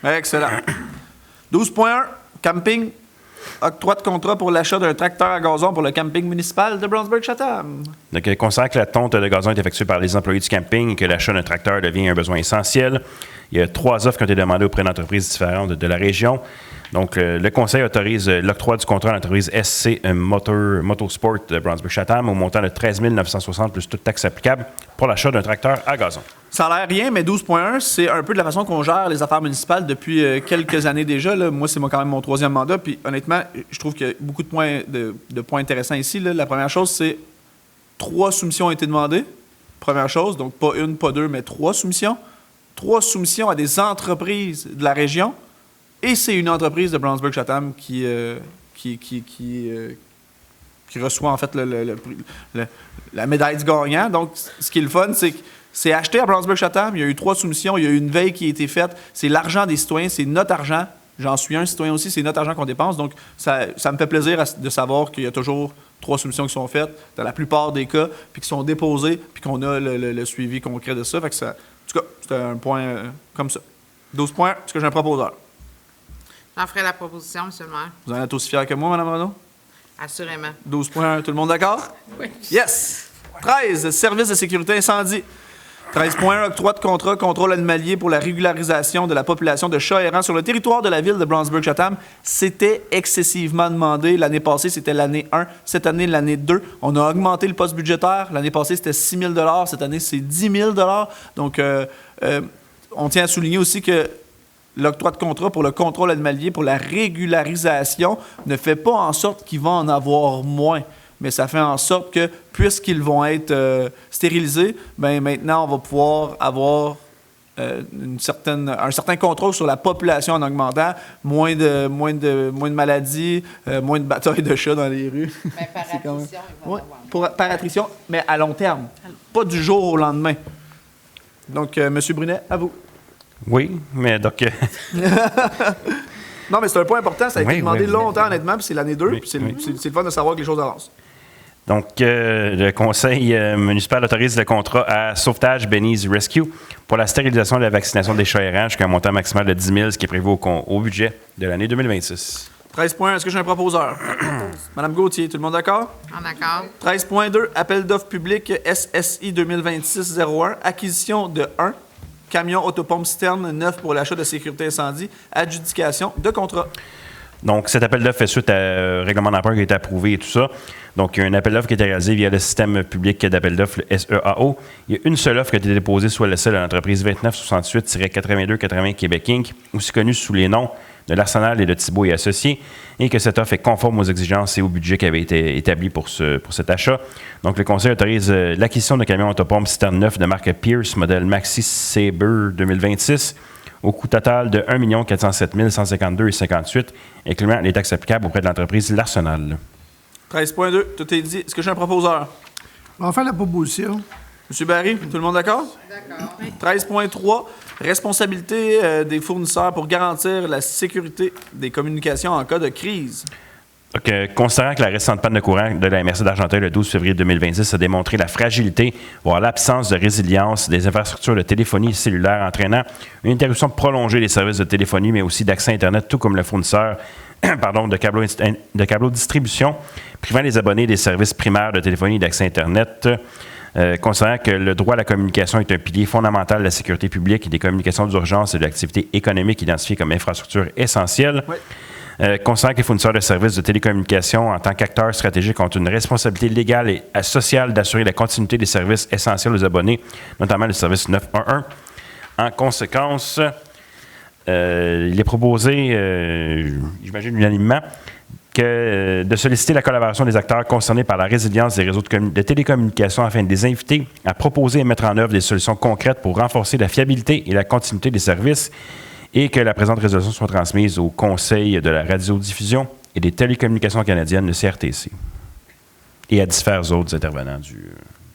Excellent. 12.1, camping. Octroi de contrat pour l'achat d'un tracteur à gazon pour le camping municipal de Brownsburg-Chatham. Donc, considérant que la tonte de gazon est effectuée par les employés du camping et que l'achat d'un tracteur devient un besoin essentiel, il y a 3 offres qui ont été demandées auprès d'entreprises différentes de la région. Donc, le conseil autorise l'octroi du contrat à l'entreprise SC Motorsport de Brownsburg-Chatham au montant de 13 960 plus toute taxe applicable pour l'achat d'un tracteur à gazon. Ça a l'air rien, mais 12.1, c'est un peu de la façon qu'on gère les affaires municipales depuis quelques années déjà. Là. Moi, c'est quand même mon 3e mandat. Puis honnêtement, je trouve qu'il y a beaucoup de points intéressants ici. Là. La première chose, c'est 3 soumissions ont été demandées. Première chose, donc pas 1, pas 2, mais 3 soumissions. 3 soumissions à des entreprises de la région. Et c'est une entreprise de Brownsburg-Chatham qui reçoit en fait la médaille du gagnant. Donc, ce qui est le fun, c'est que c'est acheté à Brownsburg-Chatham. Il y a eu 3 soumissions. Il y a eu une veille qui a été faite. C'est l'argent des citoyens. C'est notre argent. J'en suis un citoyen aussi. C'est notre argent qu'on dépense. Donc, ça me fait plaisir de savoir qu'il y a toujours 3 soumissions qui sont faites, dans la plupart des cas, puis qui sont déposées, puis qu'on a le suivi concret de ça. Fait que ça, en tout cas, c'était un point comme ça. 12 points. Est-ce que j'ai un proposeur? J'en ferai la proposition, M. le maire. Vous en êtes aussi fiers que moi, Mme Renaud? Assurément. 12.1, tout le monde d'accord? Oui. Yes! 13, service de sécurité incendie. 13.1, octroi de contrat, contrôle animalier pour la régularisation de la population de chats errants sur le territoire de la ville de Brownsburg-Chatham. C'était excessivement demandé. L'année passée, c'était l'année 1. Cette année, l'année 2. On a augmenté le poste budgétaire. L'année passée, c'était 6 000 $. Cette année, c'est 10 000 $. Donc, on tient à souligner aussi que l'octroi de contrat pour le contrôle animalier, pour la régularisation, ne fait pas en sorte qu'il va en avoir moins. Mais ça fait en sorte que, puisqu'ils vont être stérilisés, bien maintenant, on va pouvoir avoir un certain contrôle sur la population en augmentant, moins de maladies, moins de batailles de chats dans les rues. Mais par C'est quand même- attrition, il va Ouais, en avoir. par attrition, mais à long terme, pas du jour au lendemain. Donc, M. Brunet, à vous. Oui, mais donc, Non, mais c'est un point important. Ça a été Oui, demandé oui. longtemps, honnêtement, puis c'est l'année 2, Oui, puis c'est oui. c'est le fun de savoir que les choses avancent. donc, le conseil municipal autorise le contrat à Sauvetage Benny's Rescue pour la stérilisation et la vaccination des chats errants jusqu'à un montant maximal de 10 000, ce qui est prévu au budget de l'année 2026. 13 points, est-ce que j'ai un proposeur? Madame Gauthier, tout le monde d'accord? En accord. 13.2, appel d'offres public SSI 2026-01, acquisition de 1 camion autopompe citerne neuf pour l'achat de sécurité incendie, adjudication de contrat. Donc, cet appel d'offres fait suite à un règlement d'emprunt qui a été approuvé et tout ça. Donc, il y a un appel d'offres qui a été réalisé via le système public d'appel d'offres, le SEAO. Il y a une seule offre qui a été déposée sur le site de l'entreprise 2968-8280 Québec Inc., aussi connue sous les noms de l'Arsenal et de Thibault et Associés, et que cette offre est conforme aux exigences et au budget qui avait été établi pour cet achat. Donc, le conseil autorise l'acquisition de camions autopompes citerne neuf de marque Pierce, modèle Maxi Sabre 2026, au coût total de 1 407 152,58 $, incluant les taxes applicables auprès de l'entreprise L'Arsenal. 13.2, tout est dit. Est-ce que j'ai un proposeur? On va faire la proposition. M. Barry, tout le monde d'accord? D'accord. 13.3, responsabilité des fournisseurs pour garantir la sécurité des communications en cas de crise. Donc, considérant que la récente panne de courant de la MRC d'Argenteuil le 12 février 2026 a démontré la fragilité, voire l'absence de résilience des infrastructures de téléphonie cellulaire entraînant une interruption prolongée des services de téléphonie, mais aussi d'accès Internet, tout comme le fournisseur de câbleaux de distribution, privant les abonnés des services primaires de téléphonie et d'accès Internet. Considérant que le droit à la communication est un pilier fondamental de la sécurité publique et des communications d'urgence et de l'activité économique identifiée comme infrastructure essentielle. Oui. Considérant que les fournisseurs de services de télécommunications, en tant qu'acteurs stratégiques, ont une responsabilité légale et sociale d'assurer la continuité des services essentiels aux abonnés, notamment le service 911. En conséquence, il est proposé, j'imagine unanimement, de solliciter la collaboration des acteurs concernés par la résilience des réseaux de télécommunications afin de les inviter à proposer et mettre en œuvre des solutions concrètes pour renforcer la fiabilité et la continuité des services, et que la présente résolution soit transmise au Conseil de la radiodiffusion et des télécommunications canadiennes, le CRTC, et à divers autres intervenants du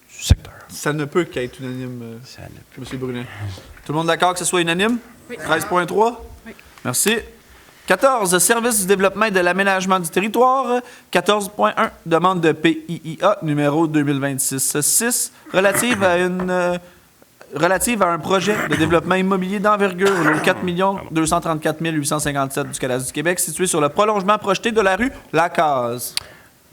secteur. Ça ne peut qu'être unanime, Ça ne- M. Brunet. Tout le monde d'accord que ce soit unanime? Oui. 13.3? Oui. Merci. 14, service du développement et de l'aménagement du territoire. 14.1, demande de PIIA numéro 2026-6, relative à une relative à un projet de développement immobilier d'envergure au 4 234 857 du Canada du Québec, situé sur le prolongement projeté de la rue Lacazes.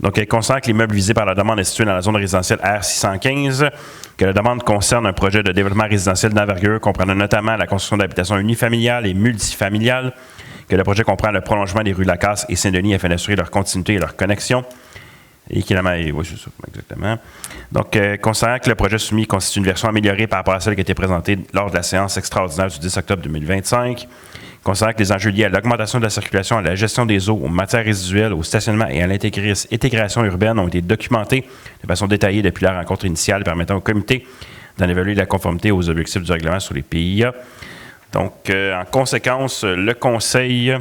Donc, elle considère que l'immeuble visé par la demande est situé dans la zone résidentielle R615, que la demande concerne un projet de développement résidentiel d'envergure comprenant notamment la construction d'habitations unifamiliales et multifamiliales, que le projet comprend le prolongement des rues Lacasse et Saint-Denis afin d'assurer leur continuité et leur connexion. Oui, c'est ça, exactement. Donc, considérant que le projet soumis constitue une version améliorée par rapport à celle qui a été présentée lors de la séance extraordinaire du 10 octobre 2025, considérant que les enjeux liés à l'augmentation de la circulation, à la gestion des eaux, aux matières résiduelles, au stationnement et à l'intégration urbaine ont été documentés de façon détaillée depuis la rencontre initiale, permettant au comité d'en évaluer la conformité aux objectifs du règlement sur les PIA. Donc, en conséquence, le Conseil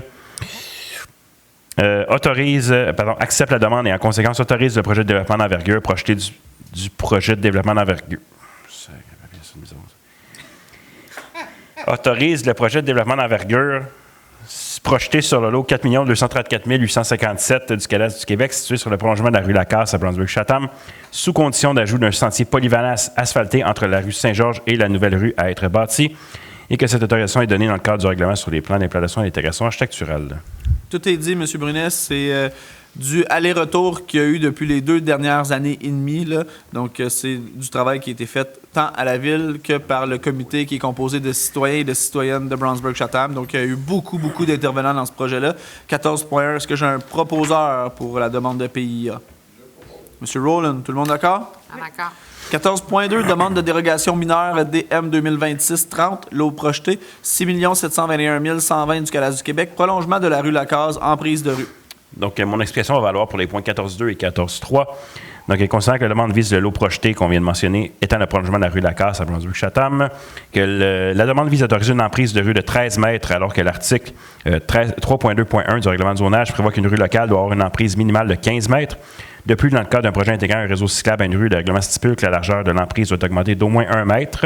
accepte la demande et en conséquence autorise le projet de développement d'envergure projeté du projet de développement d'envergure. Autorise le projet de développement d'envergure projeté sur le lot 4 234 857 du Canada du Québec, situé sur le prolongement de la rue Lacasse à Brunswick-Chatham, sous condition d'ajout d'un sentier polyvalent asphalté entre la rue Saint-Georges et la nouvelle rue à être bâtie, et que cette autorisation est donnée dans le cadre du règlement sur les plans d'implantation et d'intégration architecturale. Tout est dit, M. Brunet. C'est du aller-retour qu'il y a eu depuis les 2 dernières années et demie. Là. Donc, c'est du travail qui a été fait tant à la Ville que par le comité qui est composé de citoyens et de citoyennes de Brownsburg-Chatham. Donc, il y a eu beaucoup d'intervenants dans ce projet-là. 14.1, est-ce que j'ai un proposeur pour la demande de PIA? M. Rowland, tout le monde d'accord? D'accord. 14.2, demande de dérogation mineure DM 2026-30, lot projeté, 6 721 120 du Canada du Québec, prolongement de la rue Lacazes, emprise de rue. Donc, mon explication va valoir pour les points 14.2 et 14.3. Donc, elle considère que la demande vise le lot projeté qu'on vient de mentionner, étant le prolongement de la rue Lacasse à Brunswick-Chatham, que la demande vise à autoriser une emprise de rue de 13 mètres, alors que l'article 3.2.1 du règlement de zonage prévoit qu'une rue locale doit avoir une emprise minimale de 15 mètres. De plus, dans le cadre d'un projet intégrant un réseau cyclable à une rue, le règlement stipule que la largeur de l'emprise doit augmenter d'au moins 1 mètre.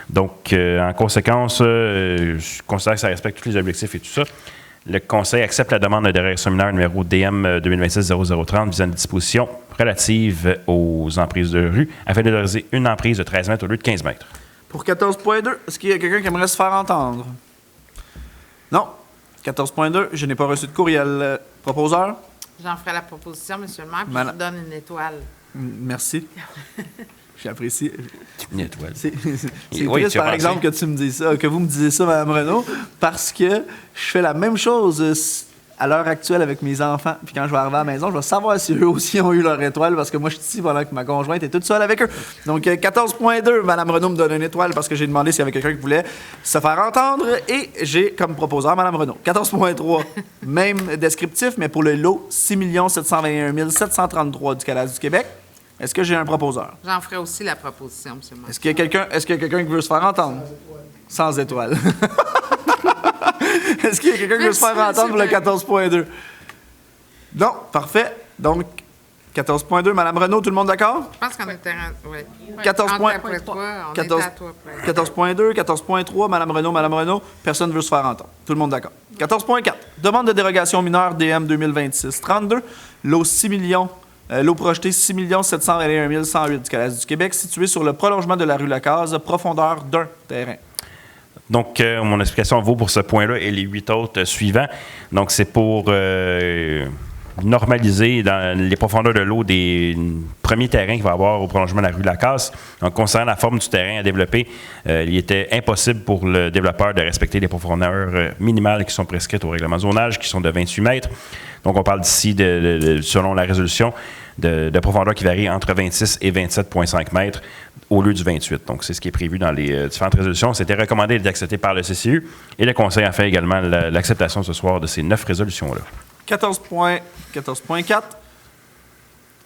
Donc, en conséquence, je considère que ça respecte tous les objectifs et tout ça. Le Conseil accepte la demande de dérogation mineure numéro DM 2026-0030 visant une disposition relative aux emprises de rue afin d'autoriser une emprise de 13 mètres au lieu de 15 mètres. Pour 14.2, est-ce qu'il y a quelqu'un qui aimerait se faire entendre? Non. 14.2, je n'ai pas reçu de courriel. Proposeur? J'en ferai la proposition, M. le maire, puis je vous donne une étoile. Merci. J'apprécie. Une étoile. C'est Oui, triste, par exemple, que tu me dises ça, que vous me disiez ça, Mme Renaud, parce que je fais la même chose à l'heure actuelle avec mes enfants. Puis quand je vais arriver à la maison, je vais savoir si eux aussi ont eu leur étoile, parce que moi, je suis ici pendant que ma conjointe est toute seule avec eux. Donc, 14.2, Mme Renaud me donne une étoile parce que j'ai demandé s'il y avait quelqu'un qui voulait se faire entendre. Et j'ai comme proposeur Mme Renaud. 14.3, même descriptif, mais pour le lot 6 721 733 du Canada du Québec. Est-ce que j'ai un proposeur? J'en ferai aussi la proposition, M. le maire. Est-ce qu'il y a quelqu'un qui veut se faire entendre? Sans étoile. Est-ce qu'il y a quelqu'un qui veut se faire entendre pour le 14.2? Non, parfait. Donc, 14.2, Mme Renaud, tout le monde d'accord? Je pense qu'on était... Oui. 14.2, 14.3, Mme Renaud, personne ne veut se faire entendre. Tout le monde d'accord. 14.4, demande de dérogation mineure DM 2026-32, lot 6 millions... L'eau projetée 6 721 108 du Canada du Québec, situé sur le prolongement de la rue Lacazes, profondeur d'un terrain. Donc, mon explication vaut pour ce point-là et les 8 autres suivants. Donc, c'est pour normaliser dans les profondeurs de l'eau des premiers terrains qu'il va y avoir au prolongement de la rue Lacasse. Donc, concernant la forme du terrain à développer, il était impossible pour le développeur de respecter les profondeurs minimales qui sont prescrites au règlement de zonage, qui sont de 28 mètres. Donc, on parle d'ici, selon la résolution, de profondeur qui varie entre 26 et 27,5 mètres au lieu du 28. Donc, c'est ce qui est prévu dans les différentes résolutions. C'était recommandé d'être accepté par le CCU et le Conseil a fait également l'acceptation ce soir de ces 9 résolutions-là. 14.4.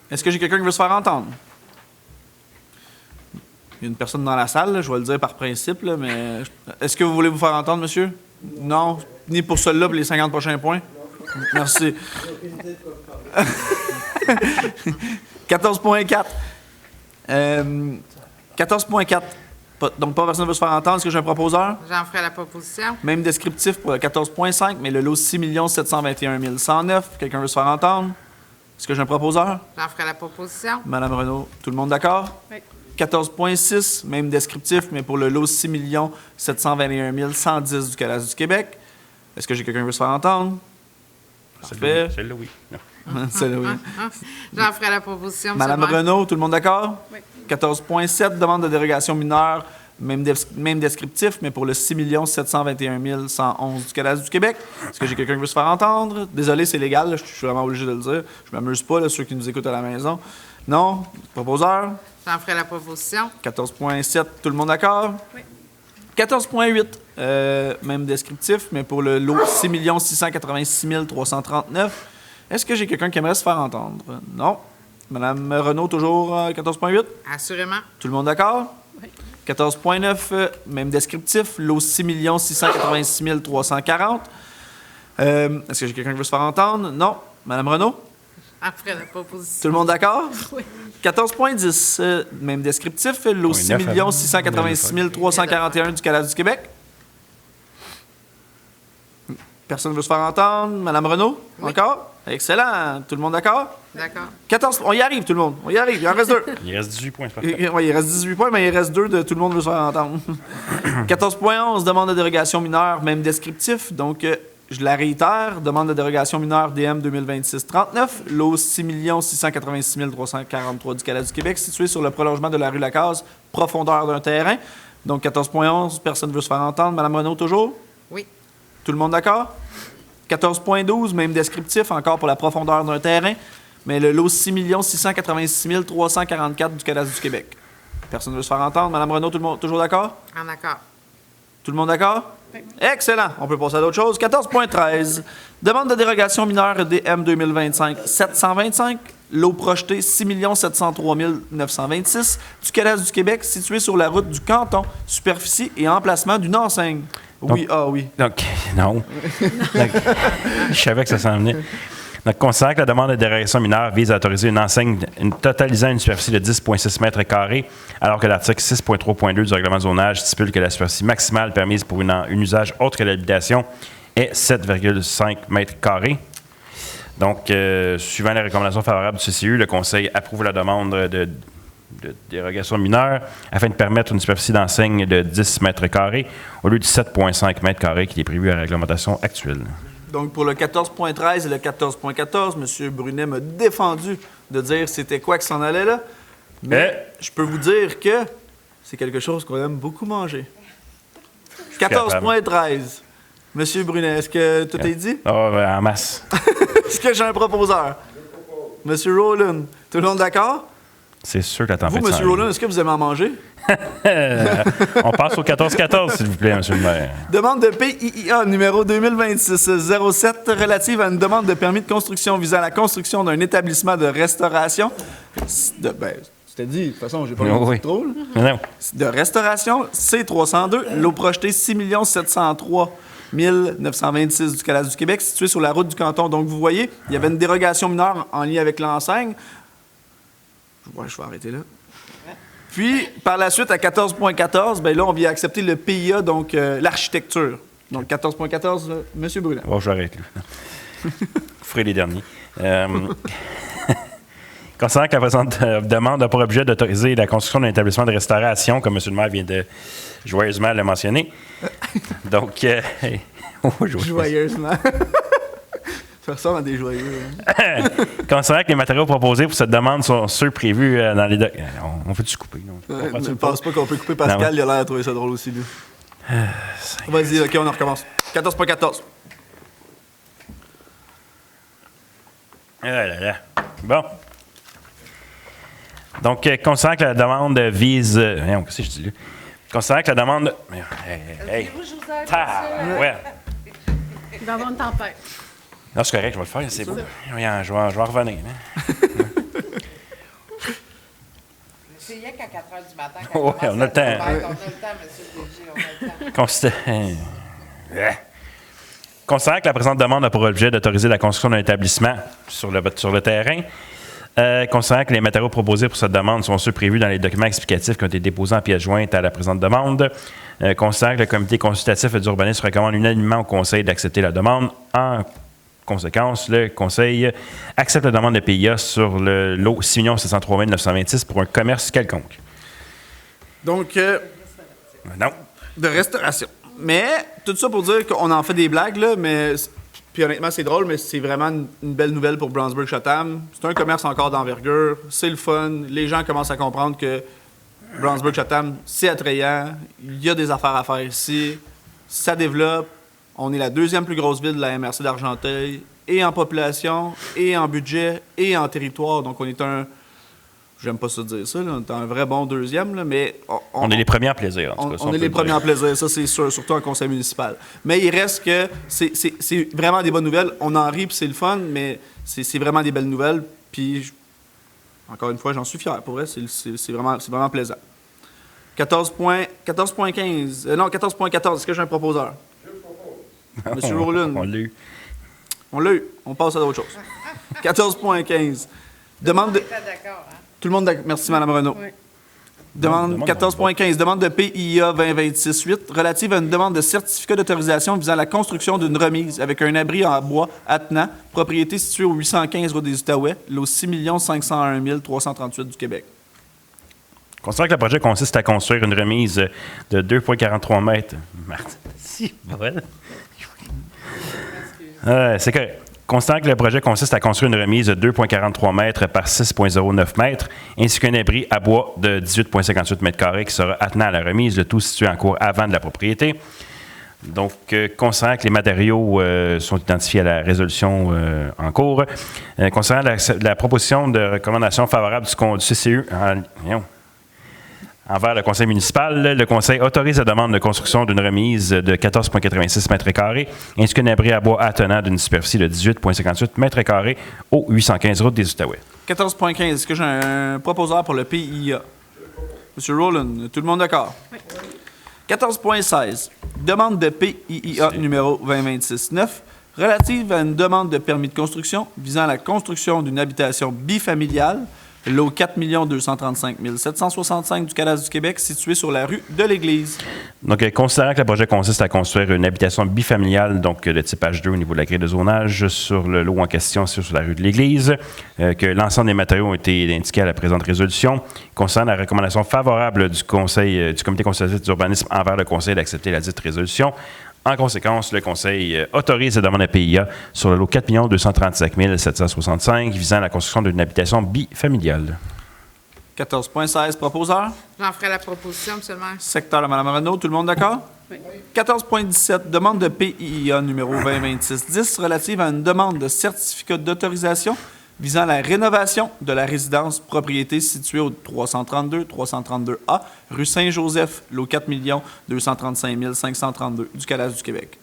Est-ce que j'ai quelqu'un qui veut se faire entendre? Il y a une personne dans la salle, là, je vais le dire par principe, là, mais est-ce que vous voulez vous faire entendre, monsieur? Non? Ni pour celui-là, pour les 50 prochains points? Merci. 14.4. 14.4. Donc, pas personne ne veut se faire entendre. Est-ce que j'ai un proposeur? J'en ferai la proposition. Même descriptif pour le 14.5, mais le lot 6 721 109. Quelqu'un veut se faire entendre? Est-ce que j'ai un proposeur? J'en ferai la proposition. Madame Renaud, tout le monde d'accord? Oui. 14,6, même descriptif, mais pour le lot 6 721 110 du Cadastre du Québec. Est-ce que j'ai quelqu'un qui veut se faire entendre? Parfait. Celle-là, oui. Non. Celle-là, oui. J'en ferai la proposition. M. Madame le maire. Renaud, tout le monde d'accord? Oui. 14,7, demande de dérogation mineure, même descriptif, mais pour le 6 721 111 du Cadastre du Québec. Est-ce que j'ai quelqu'un qui veut se faire entendre? Désolé, c'est légal, là, je suis vraiment obligé de le dire. Je m'amuse pas, là, ceux qui nous écoutent à la maison. Non? Proposeur? J'en ferai la proposition. 14,7, tout le monde d'accord? Oui. 14,8, même descriptif, mais pour le lot 6 686 339. Est-ce que j'ai quelqu'un qui aimerait se faire entendre? Non. Madame Renaud, toujours 14,8? Assurément. Tout le monde d'accord? Oui. 14,9, même descriptif, lot 6 686 340. Est-ce que j'ai quelqu'un qui veut se faire entendre? Non. Madame Renaud? J'en ferai la proposition. Tout le monde d'accord? Oui. 14,10, même descriptif, lot 6 686 341 du Cadastre du Québec. Personne ne veut se faire entendre. Madame Renaud? Oui. Encore? Excellent. Tout le monde d'accord? D'accord. 14, on y arrive, tout le monde. On y arrive. Il en reste 2. Il reste 18 points, c'est parfait. Oui, il reste 18 points, mais il reste 2 de tout le monde veut se faire entendre. 14,11, demande de dérogation mineure, même descriptif. Donc, je la réitère. Demande de dérogation mineure DM 2026-39, lot 6 686 343 du Cadastre du Québec, situé sur le prolongement de la rue Lacaze, profondeur d'un terrain. Donc, 14,11, personne ne veut se faire entendre. Madame Renaud, toujours? Oui. Tout le monde d'accord? 14,12, même descriptif, encore pour la profondeur d'un terrain, mais le lot 6 686 344 du Cadastre du Québec. Personne ne veut se faire entendre. Madame Renaud, tout le monde toujours d'accord? En accord. Tout le monde d'accord? Excellent. On peut passer à d'autres choses. 14,13. Demande de dérogation mineure DM 2025-725. Lot projeté 6 703 926 du Cadastre du Québec, situé sur la route du Canton, superficie et emplacement d'une enseigne. Oui, oui. Donc, non. Donc, je savais que ça s'en venait. Donc, considérant que la demande de dérogation mineure vise à autoriser une enseigne totalisant une superficie de 10,6 mètres carrés, alors que l'article 6.3.2 du règlement de zonage stipule que la superficie maximale permise pour un usage autre que l'habitation est 7,5 mètres carrés. Donc, suivant les recommandations favorables du CCU, le Conseil approuve la demande de dérogation mineure afin de permettre une superficie d'enseigne de 10 mètres carrés au lieu de 7,5 mètres carrés qui est prévu à la réglementation actuelle. Donc, pour le 14,13 et le 14,14, M. Brunet m'a défendu de dire c'était quoi que s'en allait là. Mais je peux vous dire que c'est quelque chose qu'on aime beaucoup manger. 14,13. M. Brunet, est-ce que tout est dit? En masse. Est-ce que j'ai un proposeur? M. Rowland, tout le monde d'accord? C'est sûr que la tempête Vous, M. s'en vient. Rowland, est-ce que vous aimez en manger? On passe au 14-14, s'il vous plaît, M. le maire. Demande de PIIA numéro 2026-07 relative à une demande de permis de construction visant à la construction d'un établissement de restauration. C'était dit, de toute façon, j'ai pas Oui. le trop. Non. De restauration C302, lot projeté 6 703 926 du Cadastre du Québec, situé sur la route du canton. Donc, vous voyez, il y avait une dérogation mineure en lien avec l'enseigne. Je vais arrêter là. Puis, par la suite, à 14,14, bien là, on vient accepter le PIA, donc l'architecture. Donc, 14,14, M. Brunet. Bon, j'arrête là. Vous ferez les derniers. Concernant que la présente demande n'a pour objet d'autoriser la construction d'un établissement de restauration, comme M. le maire vient de joyeusement le mentionner. Donc, Joyeusement. Ça ressemble à des joyeux. Concernant que les matériaux proposés pour cette demande sont ceux prévus dans les on peut-tu couper? Non? Je ne pense pas qu'on peut couper Pascal, Non. il a l'air de trouver ça drôle aussi, lui. Vas-y, OK, on en recommence. 14,14. Ah là là. Bon. Donc, considérant que la demande vise... qu'est-ce que je dis là? Considérant que la demande... Hey. Ouais. Il va y avoir une tempête. Non, c'est correct, je vais le faire, c'est beau. Je vais revenir. Hein? C'est rien qu'à 4 h du matin. Ouais, on a le temps. On a le temps, M. le DG, on a le temps. Considérant que la présente demande a pour objet d'autoriser la construction d'un établissement sur le terrain, considérant que les matériaux proposés pour cette demande sont ceux prévus dans les documents explicatifs qui ont été déposés en pièce jointe à la présente demande, considérant que le comité consultatif d'urbanisme recommande unanimement au Conseil d'accepter la demande. En conséquence, le Conseil accepte la demande de PIA sur le lot 6 703 926 pour un commerce quelconque. Donc, Non. de restauration. Mais, tout ça pour dire qu'on en fait des blagues, là, mais... Puis honnêtement, c'est drôle, mais c'est vraiment une belle nouvelle pour Brownsburg-Chatham. C'est un commerce encore d'envergure, c'est le fun. Les gens commencent à comprendre que Brownsburg-Chatham, c'est attrayant. Il y a des affaires à faire ici. Ça développe. On est la deuxième plus grosse ville de la MRC d'Argenteuil, et en population, et en budget, et en territoire. Donc, on est un... J'aime pas ça dire ça, là, on est un vrai bon deuxième, là, mais... On est les premiers en plaisir, en tout cas. On est les premiers en plaisir, ça c'est sûr, surtout en conseil municipal. Mais il reste que c'est vraiment des bonnes nouvelles. On en rit, puis c'est le fun, mais c'est vraiment des belles nouvelles. Puis, encore une fois, j'en suis fier. Pour vrai, c'est vraiment plaisant. 14.15. Non, 14.14. Est-ce que j'ai un proposeur? Monsieur Rowland. On l'a eu. On l'a eu. On passe à d'autres choses. 14.15. Demande de... Tout le monde d'accord. Merci, Mme Renaud. Oui. Demande 14.15. Demande de PIA 2026-8 relative à une demande de certificat d'autorisation visant la construction d'une remise avec un abri en bois attenant, propriété située au 815 route des Outaouais, lot 6 501 338 du Québec. Considérant que le projet consiste à construire une remise de 2,43 mètres. Si, voilà. C'est correct. Considérant que le projet consiste à construire une remise de 2,43 mètres par 6,09 mètres, ainsi qu'un abri à bois de 18,58 mètres carrés qui sera attenant à la remise, le tout situé en cours avant de la propriété. Donc, considérant que les matériaux sont identifiés à la résolution en cours, considérant la proposition de recommandation favorable du CCU envers le conseil municipal, le conseil autorise la demande de construction d'une remise de 14,86 mètres carrés ainsi qu'un abri à bois attenant d'une superficie de 18,58 mètres carrés au 815 route des Outaouais. 14.15. Est-ce que j'ai un proposeur pour le PIA? Monsieur Rowland, tout le monde d'accord? Oui. 14.16. Demande de PIA numéro 2026-9 relative à une demande de permis de construction visant la construction d'une habitation bifamiliale, lot 4 235 765 du cadastre du Québec, situé sur la rue de l'Église. Donc, considérant que le projet consiste à construire une habitation bifamiliale, donc de type H2 au niveau de la grille de zonage, sur le lot en question, sur la rue de l'Église, que l'ensemble des matériaux ont été indiqués à la présente résolution, concernant la recommandation favorable du comité consultatif d'urbanisme envers le conseil d'accepter la dite résolution. En conséquence, le Conseil autorise la demande de PIA sur le lot 4 235 765 visant la construction d'une habitation bifamiliale. 14.16, proposeur. J'en ferai la proposition, M. le maire. Secteur de Mme Renaud, tout le monde d'accord? Oui. 14.17, demande de PIA numéro 2026-10 relative à une demande de certificat d'autorisation visant la rénovation de la résidence propriété située au 332-332A, rue Saint-Joseph, lot 4 235 532 du cadastre du Québec.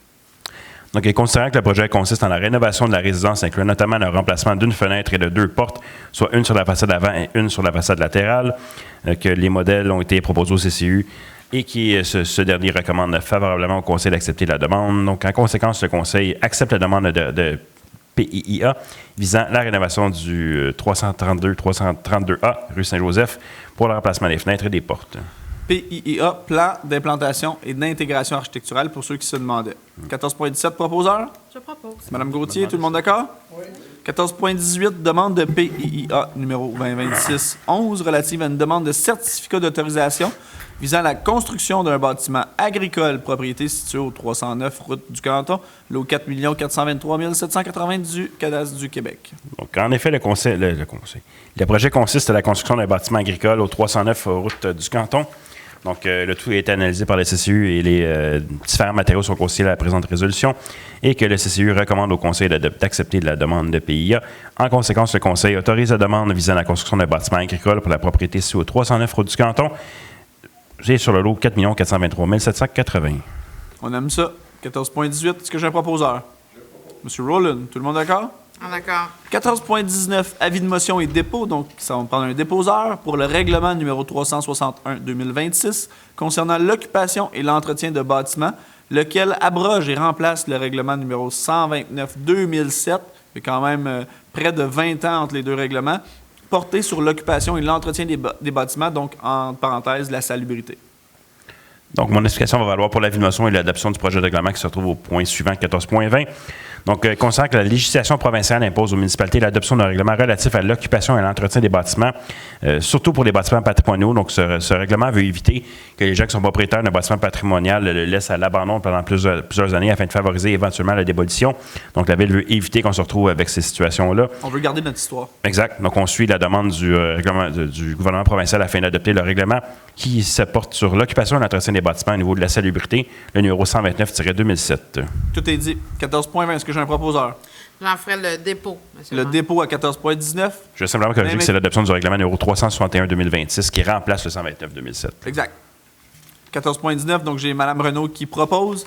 Donc, considérant que le projet consiste en la rénovation de la résidence, incluant notamment le remplacement d'une fenêtre et de 2 portes, soit une sur la façade avant et une sur la façade latérale, que les modèles ont été proposés au CCU et qui ce dernier recommande favorablement au Conseil d'accepter la demande. Donc, en conséquence, le Conseil accepte la demande de PIA visant la rénovation du 332A, rue Saint-Joseph, pour le remplacement des fenêtres et des portes. PIA, plan d'implantation et d'intégration architecturale, pour ceux qui se demandaient. 14.17, proposeur. Je propose. Madame Gauthier, tout le monde d'accord? Oui. 14.18, demande de PIA numéro 2026-11 relative à une demande de certificat d'autorisation visant la construction d'un bâtiment agricole, propriété située au 309 route du Canton, lot 4 423 780 du cadastre du Québec. Donc, en effet, le projet consiste à la construction d'un bâtiment agricole au 309 route du Canton. Donc, le tout a été analysé par le CCU et les différents matériaux sont consignés à la présente résolution et que le CCU recommande au Conseil d'accepter la demande de PIA. En conséquence, le Conseil autorise la demande visant la construction d'un bâtiment agricole pour la propriété située au 309 route du Canton. J'ai sur le lot 4 423 780. On aime ça. 14.18. Est-ce que j'ai un proposeur? Monsieur Rowland, tout le monde d'accord? D'accord. 14.19. Avis de motion et dépôt. Donc, ça va me prendre un déposeur pour le règlement numéro 361-2026 concernant l'occupation et l'entretien de bâtiments, lequel abroge et remplace le règlement numéro 129-2007. Il y a quand même près de 20 ans entre les deux règlements, porté sur l'occupation et l'entretien des bâtiments, donc, en parenthèse, la salubrité. Donc, mon explication va valoir pour la vie de motion et l'adoption du projet de règlement qui se retrouve au point suivant, 14.20. Donc, considérant que la législation provinciale impose aux municipalités l'adoption d'un règlement relatif à l'occupation et à l'entretien des bâtiments, surtout pour les bâtiments patrimoniaux. Donc, ce règlement veut éviter que les gens qui sont propriétaires d'un bâtiment patrimonial le laissent à l'abandon pendant plusieurs années afin de favoriser éventuellement la démolition. Donc, la Ville veut éviter qu'on se retrouve avec ces situations-là. On veut garder notre histoire. Exact. Donc, on suit la demande du gouvernement provincial afin d'adopter le règlement qui se porte sur l'occupation et l'entretien des bâtiments au niveau de la salubrité, le numéro 129-2007. Tout est dit. 14.20, est-ce que j'ai un proposeur? J'en ferai le dépôt, monsieur Le maire. dépôt à 14.19. Je veux simplement corriger que c'est l'adoption du règlement numéro 361-2026 qui remplace le 129-2007. Exact. 14.19, donc j'ai Mme Renaud qui propose.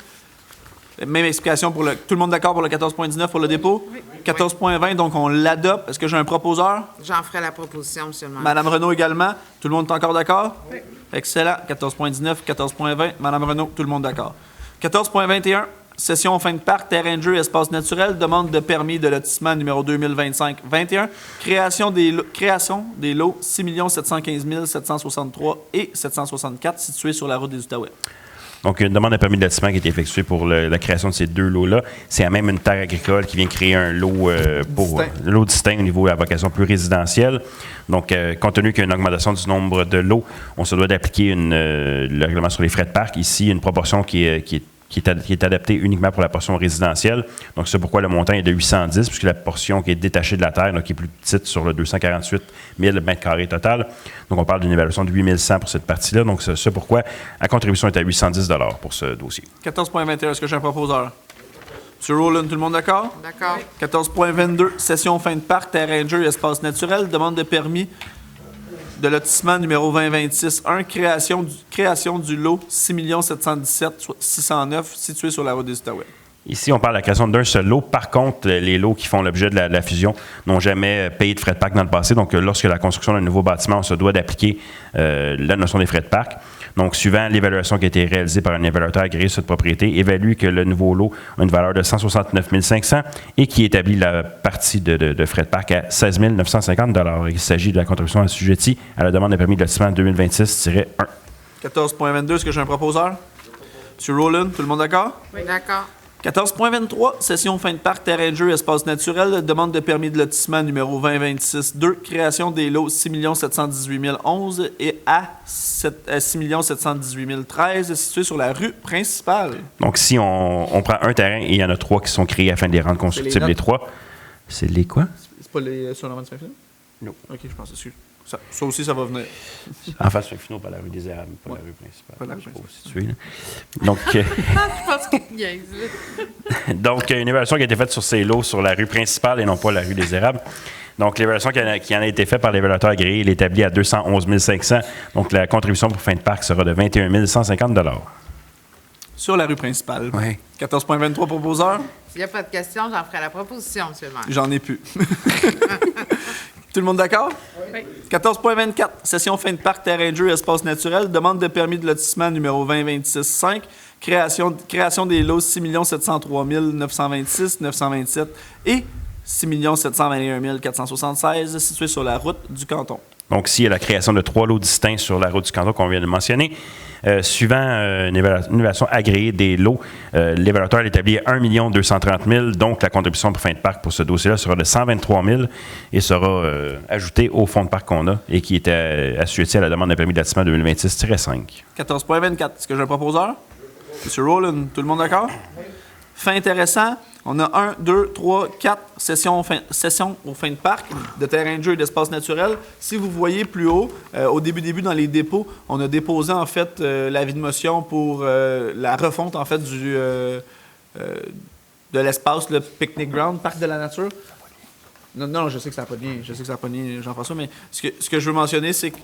Même explication pour le... Tout le monde d'accord pour le 14.19 pour le dépôt? Oui. 14.20, donc on l'adopte. Est-ce que j'ai un proposeur? J'en ferai la proposition, monsieur le maire. Mme Renaud également. Tout le monde est encore d'accord? Oui. Excellent. 14.19, 14.20. Mme Renaud, tout le monde d'accord. 14.21, session fin de parc, terrain de jeu, espace naturel, demande de permis de lotissement numéro 2025-21, création des lots 6 715 763 et 764 situés sur la route des Outaouais. Donc, une demande de permis de lotissement qui a été effectuée pour la création de ces deux lots-là. C'est à même une terre agricole qui vient créer un lot distinct au niveau de la vocation plus résidentielle. Donc, compte tenu qu'il y a une augmentation du nombre de lots, on se doit d'appliquer le règlement sur les frais de parc. Ici, une proportion qui est adaptée uniquement pour la portion résidentielle. Donc, c'est pourquoi le montant est de 810, puisque la portion qui est détachée de la terre, donc qui est plus petite sur le 248 000 m² total. Donc, on parle d'une évaluation de 8 100 pour cette partie-là. Donc, c'est pourquoi la contribution est à 810 pour ce dossier. 14.21, est-ce que j'ai un proposeur? M. Rowland, tout le monde d'accord? D'accord. 14.22, session fin de parc, terrain de jeu, espace naturel, demande de permis de lotissement numéro 2026-1, création du lot 6 717 609 situé sur la route des Outaouais. Ici, on parle de la création d'un seul lot. Par contre, les lots qui font l'objet de la fusion n'ont jamais payé de frais de parc dans le passé. Donc, lorsque la construction d'un nouveau bâtiment, on se doit d'appliquer la notion des frais de parc. Donc, suivant l'évaluation qui a été réalisée par un évaluateur agréé sur cette propriété, évalue que le nouveau lot a une valeur de 169 500 et qui établit la partie de frais de parc à 16 950 $. Il s'agit de la contribution assujettie à la demande de permis de lotissement 2026-1. 14.22, est-ce que j'ai un proposeur? M. Rowland, tout le monde d'accord? Oui. D'accord. 14.23, session fin de parc, terrain de jeu, espace naturel, demande de permis de lotissement numéro 2026-2, création des lots 6 718 011 et à 6 718 013 situés sur la rue principale. Donc, si on prend un terrain et il y en a 3 qui sont créés afin de les rendre constructibles, les 3, c'est les quoi? C'est pas les sur la rue Saint-Philippe? Non. OK, je pense que ça aussi, ça va venir. En face, Saint-Finot, pas la rue des Érables, pas la rue principale. Pas la rue principale. Situé, là. Donc, Je pense qu'il y a donc, une évaluation qui a été faite sur ces lots sur la rue principale et non pas la rue des Érables. Donc, l'évaluation qui en a été faite par l'évaluateur agréé, il est établi à 211 500. Donc, la contribution pour fin de parc sera de 21 150 $. Sur la rue principale. Oui. 14.23 proposeurs. S'il n'y a pas de questions, j'en ferai la proposition, monsieur le maire. J'en ai plus. Tout le monde d'accord? Oui. 14.24, session fin de parc, terrain de jeu, espace naturel, demande de permis de lotissement numéro 2026-5, création des lots 6 703 926 927 et 6 721 476 situés sur la route du canton. Donc, s'il y a la création de 3 lots distincts sur la route du canton qu'on vient de mentionner, suivant une évaluation agréée des lots, l'évaluateur établit 1 230 000 donc la contribution pour fin de parc pour ce dossier-là sera de 123 000 et sera ajoutée au fonds de parc qu'on a et qui était assujetti à la demande de permis de lotissement 2026-5. 14.24, est-ce que j'ai un proposeur? M. Rowland, tout le monde d'accord? Fait intéressant, on a 1, 2, 3, 4 sessions au fin de parc, de terrain de jeu et d'espace naturel. Si vous voyez plus haut, au début dans les dépôts, on a déposé en fait l'avis de motion pour la refonte en fait de l'espace, le picnic ground, parc de la nature. Non, je sais que ça n'a pas nié, Jean-François, mais ce que je veux mentionner, c'est que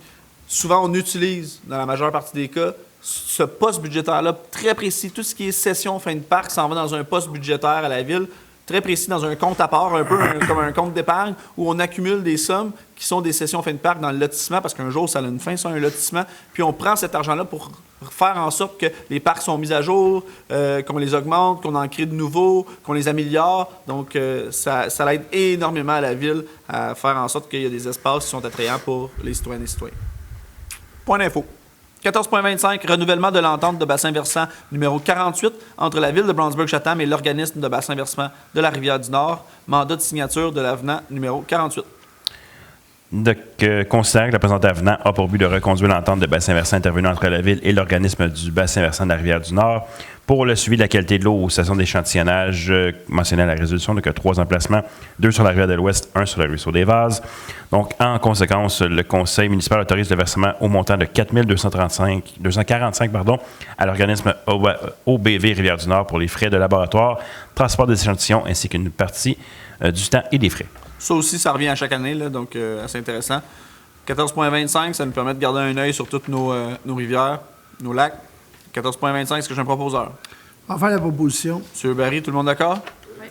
souvent on utilise, dans la majeure partie des cas, ce poste budgétaire-là, très précis, tout ce qui est session fin de parc s'en va dans un poste budgétaire à la Ville, très précis, dans un compte à part, un peu comme un compte d'épargne, où on accumule des sommes qui sont des sessions fin de parc dans le lotissement, parce qu'un jour, ça a une fin, ça, un lotissement, puis on prend cet argent-là pour faire en sorte que les parcs sont mis à jour, qu'on les augmente, qu'on en crée de nouveaux, qu'on les améliore. Donc, ça aide énormément à la Ville à faire en sorte qu'il y a des espaces qui sont attrayants pour les citoyennes et citoyens. Point d'info. 14.25, renouvellement de l'entente de bassin versant numéro 48 entre la Ville de Brownsburg-Chatham et l'organisme de bassin versant de la Rivière-du-Nord. Mandat de signature de l'avenant numéro 48. Considère que le présent avenant a pour but de reconduire l'entente de bassin versant intervenue entre la Ville et l'organisme du bassin versant de la Rivière-du-Nord pour le suivi de la qualité de l'eau aux stations d'échantillonnage mentionnées à la résolution. Donc, 3 emplacements, 2 sur la rivière de l'Ouest, 1 sur le ruisseau des Vases. Donc, en conséquence, le conseil municipal autorise le versement au montant de 4 245 à l'organisme OBV Rivière-du-Nord pour les frais de laboratoire, transport des échantillons ainsi qu'une partie du temps et des frais. Ça aussi, ça revient à chaque année, là, donc assez intéressant. 14.25, ça nous permet de garder un œil sur toutes nos rivières, nos lacs. 14.25, est-ce que j'ai un proposeur? En faire la proposition. M. Barry, tout le monde d'accord? Oui.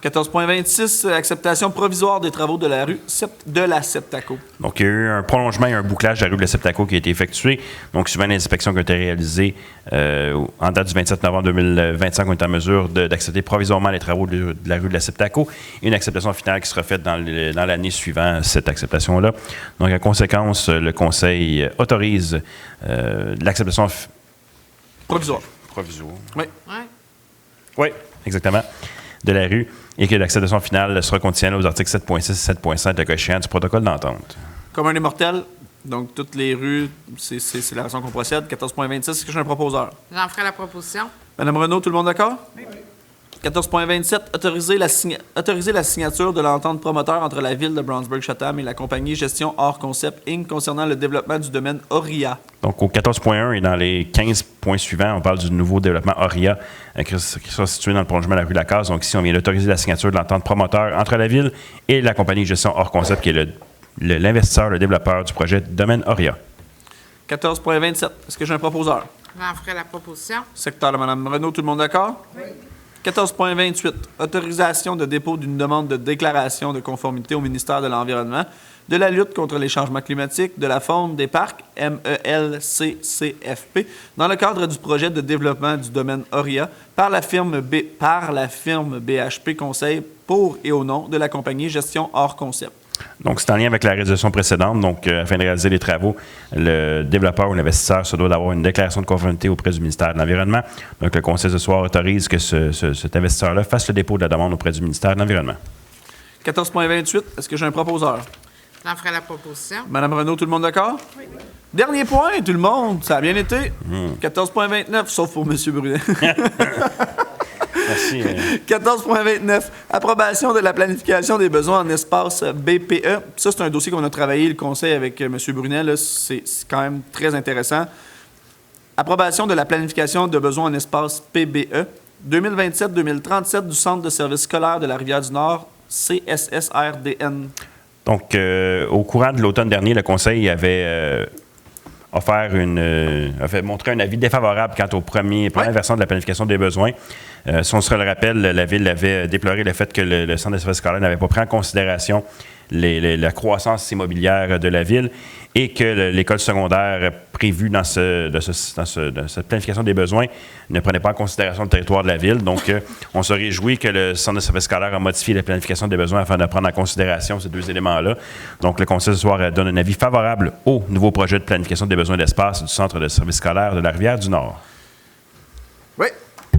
14.26, acceptation provisoire des travaux de la rue de la Septaco. Donc, il y a eu un prolongement et un bouclage de la rue de la Septaco qui a été effectué. Donc, suivant les inspections qui ont été réalisées en date du 27 novembre 2025, on est en mesure d'accepter provisoirement les travaux de la rue de la Septaco et une acceptation finale qui sera faite dans l'année suivant cette acceptation-là. Donc, en conséquence, le Conseil autorise l'acceptation provisoire. Oui. Oui. Oui, exactement. De la rue et que l'acceptation finale sera conditionnée aux articles 7.6 et 7.5 de coefficient du protocole d'entente. Commun des mortels, donc toutes les rues, c'est la façon qu'on procède. 14.26, est-ce que j'ai un proposeur? J'en ferai la proposition. Madame Renaud, tout le monde d'accord? Oui. 14.27, autoriser la signature de l'entente promoteur entre la Ville de Brownsburg-Chatham et la compagnie Gestion hors concept Inc. concernant le développement du domaine Oria. Donc, au 14.1 et dans les 15 points suivants, on parle du nouveau développement Oria qui sera situé dans le prolongement de la rue Lacaze. Donc, ici, on vient d'autoriser la signature de l'entente promoteur entre la Ville et la compagnie Gestion hors concept qui est l'investisseur, le développeur du projet Domaine Oria. 14.27, est-ce que j'ai un proposeur? J'en ferai la proposition. Secteur de Mme Renaud, tout le monde d'accord? Oui. 14.28, autorisation de dépôt d'une demande de déclaration de conformité au ministère de l'Environnement, de la lutte contre les changements climatiques, de la faune des parcs, MELCCFP, dans le cadre du projet de développement du domaine Oria par la firme BHP Conseil pour et au nom de la compagnie Gestion hors concept. Donc, c'est en lien avec la résolution précédente. Donc, afin de réaliser les travaux, le développeur ou l'investisseur se doit d'avoir une déclaration de conformité auprès du ministère de l'Environnement. Donc, le Conseil ce soir autorise que cet investisseur-là fasse le dépôt de la demande auprès du ministère de l'Environnement. 14.28, est-ce que j'ai un proposeur? J'en ferai la proposition. Madame Renaud, tout le monde d'accord? Oui. Dernier point, tout le monde, ça a bien été. 14.29, sauf pour M. Brunet. Merci. 14.29, approbation de la planification des besoins en espace BPE. Ça, c'est un dossier qu'on a travaillé, le conseil, avec M. Brunet. Là, c'est quand même très intéressant. Approbation de la planification de besoins en espace PBE. 2027-2037 du Centre de services scolaires de la Rivière-du-Nord, CSSRDN. Donc, au courant de l'automne dernier, le conseil avait montré un avis défavorable quant aux première version de la planification des besoins. Si on se le rappelle, la Ville avait déploré le fait que le Centre de services scolaires n'avait pas pris en considération la croissance immobilière de la Ville et que l'école secondaire prévue dans cette planification des besoins ne prenait pas en considération le territoire de la Ville. Donc, on se réjouit que le Centre de services scolaires a modifié la planification des besoins afin de prendre en considération ces deux éléments-là. Donc, le Conseil ce soir donne un avis favorable au nouveau projet de planification des besoins d'espace du Centre de services scolaires de la Rivière-du-Nord. Oui.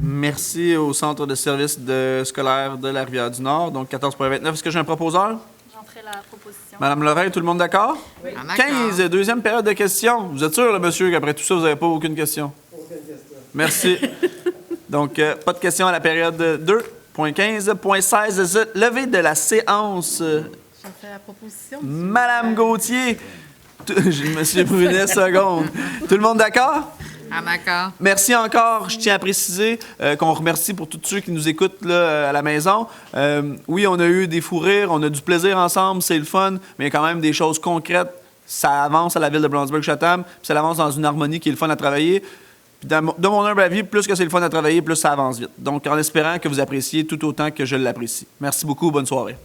Merci au Centre de services scolaires de la Rivière-du-Nord. Donc, 14.29. Est-ce que j'ai un proposeur? La proposition. Madame Lorrain, tout le monde d'accord? Oui. 15, deuxième période de questions. Vous êtes sûr, là, monsieur, qu'après tout ça, vous n'avez pas aucune question? Aucune question. Merci. Donc, pas de questions à la période 2.15.16. Levée de la séance. Je fais la proposition. Madame Gauthier. Monsieur Brunet, seconde. Tout le monde d'accord? Ah, d'accord. Merci encore. Je tiens à préciser qu'on remercie pour tous ceux qui nous écoutent là, à la maison. Oui, on a eu des fous rires, on a du plaisir ensemble, c'est le fun, mais il y a quand même des choses concrètes. Ça avance à la Ville de Brownsburg-Chatham, puis ça avance dans une harmonie qui est le fun à travailler. Puis de mon humble avis, plus que c'est le fun à travailler, plus ça avance vite. Donc, en espérant que vous appréciez tout autant que je l'apprécie. Merci beaucoup, bonne soirée.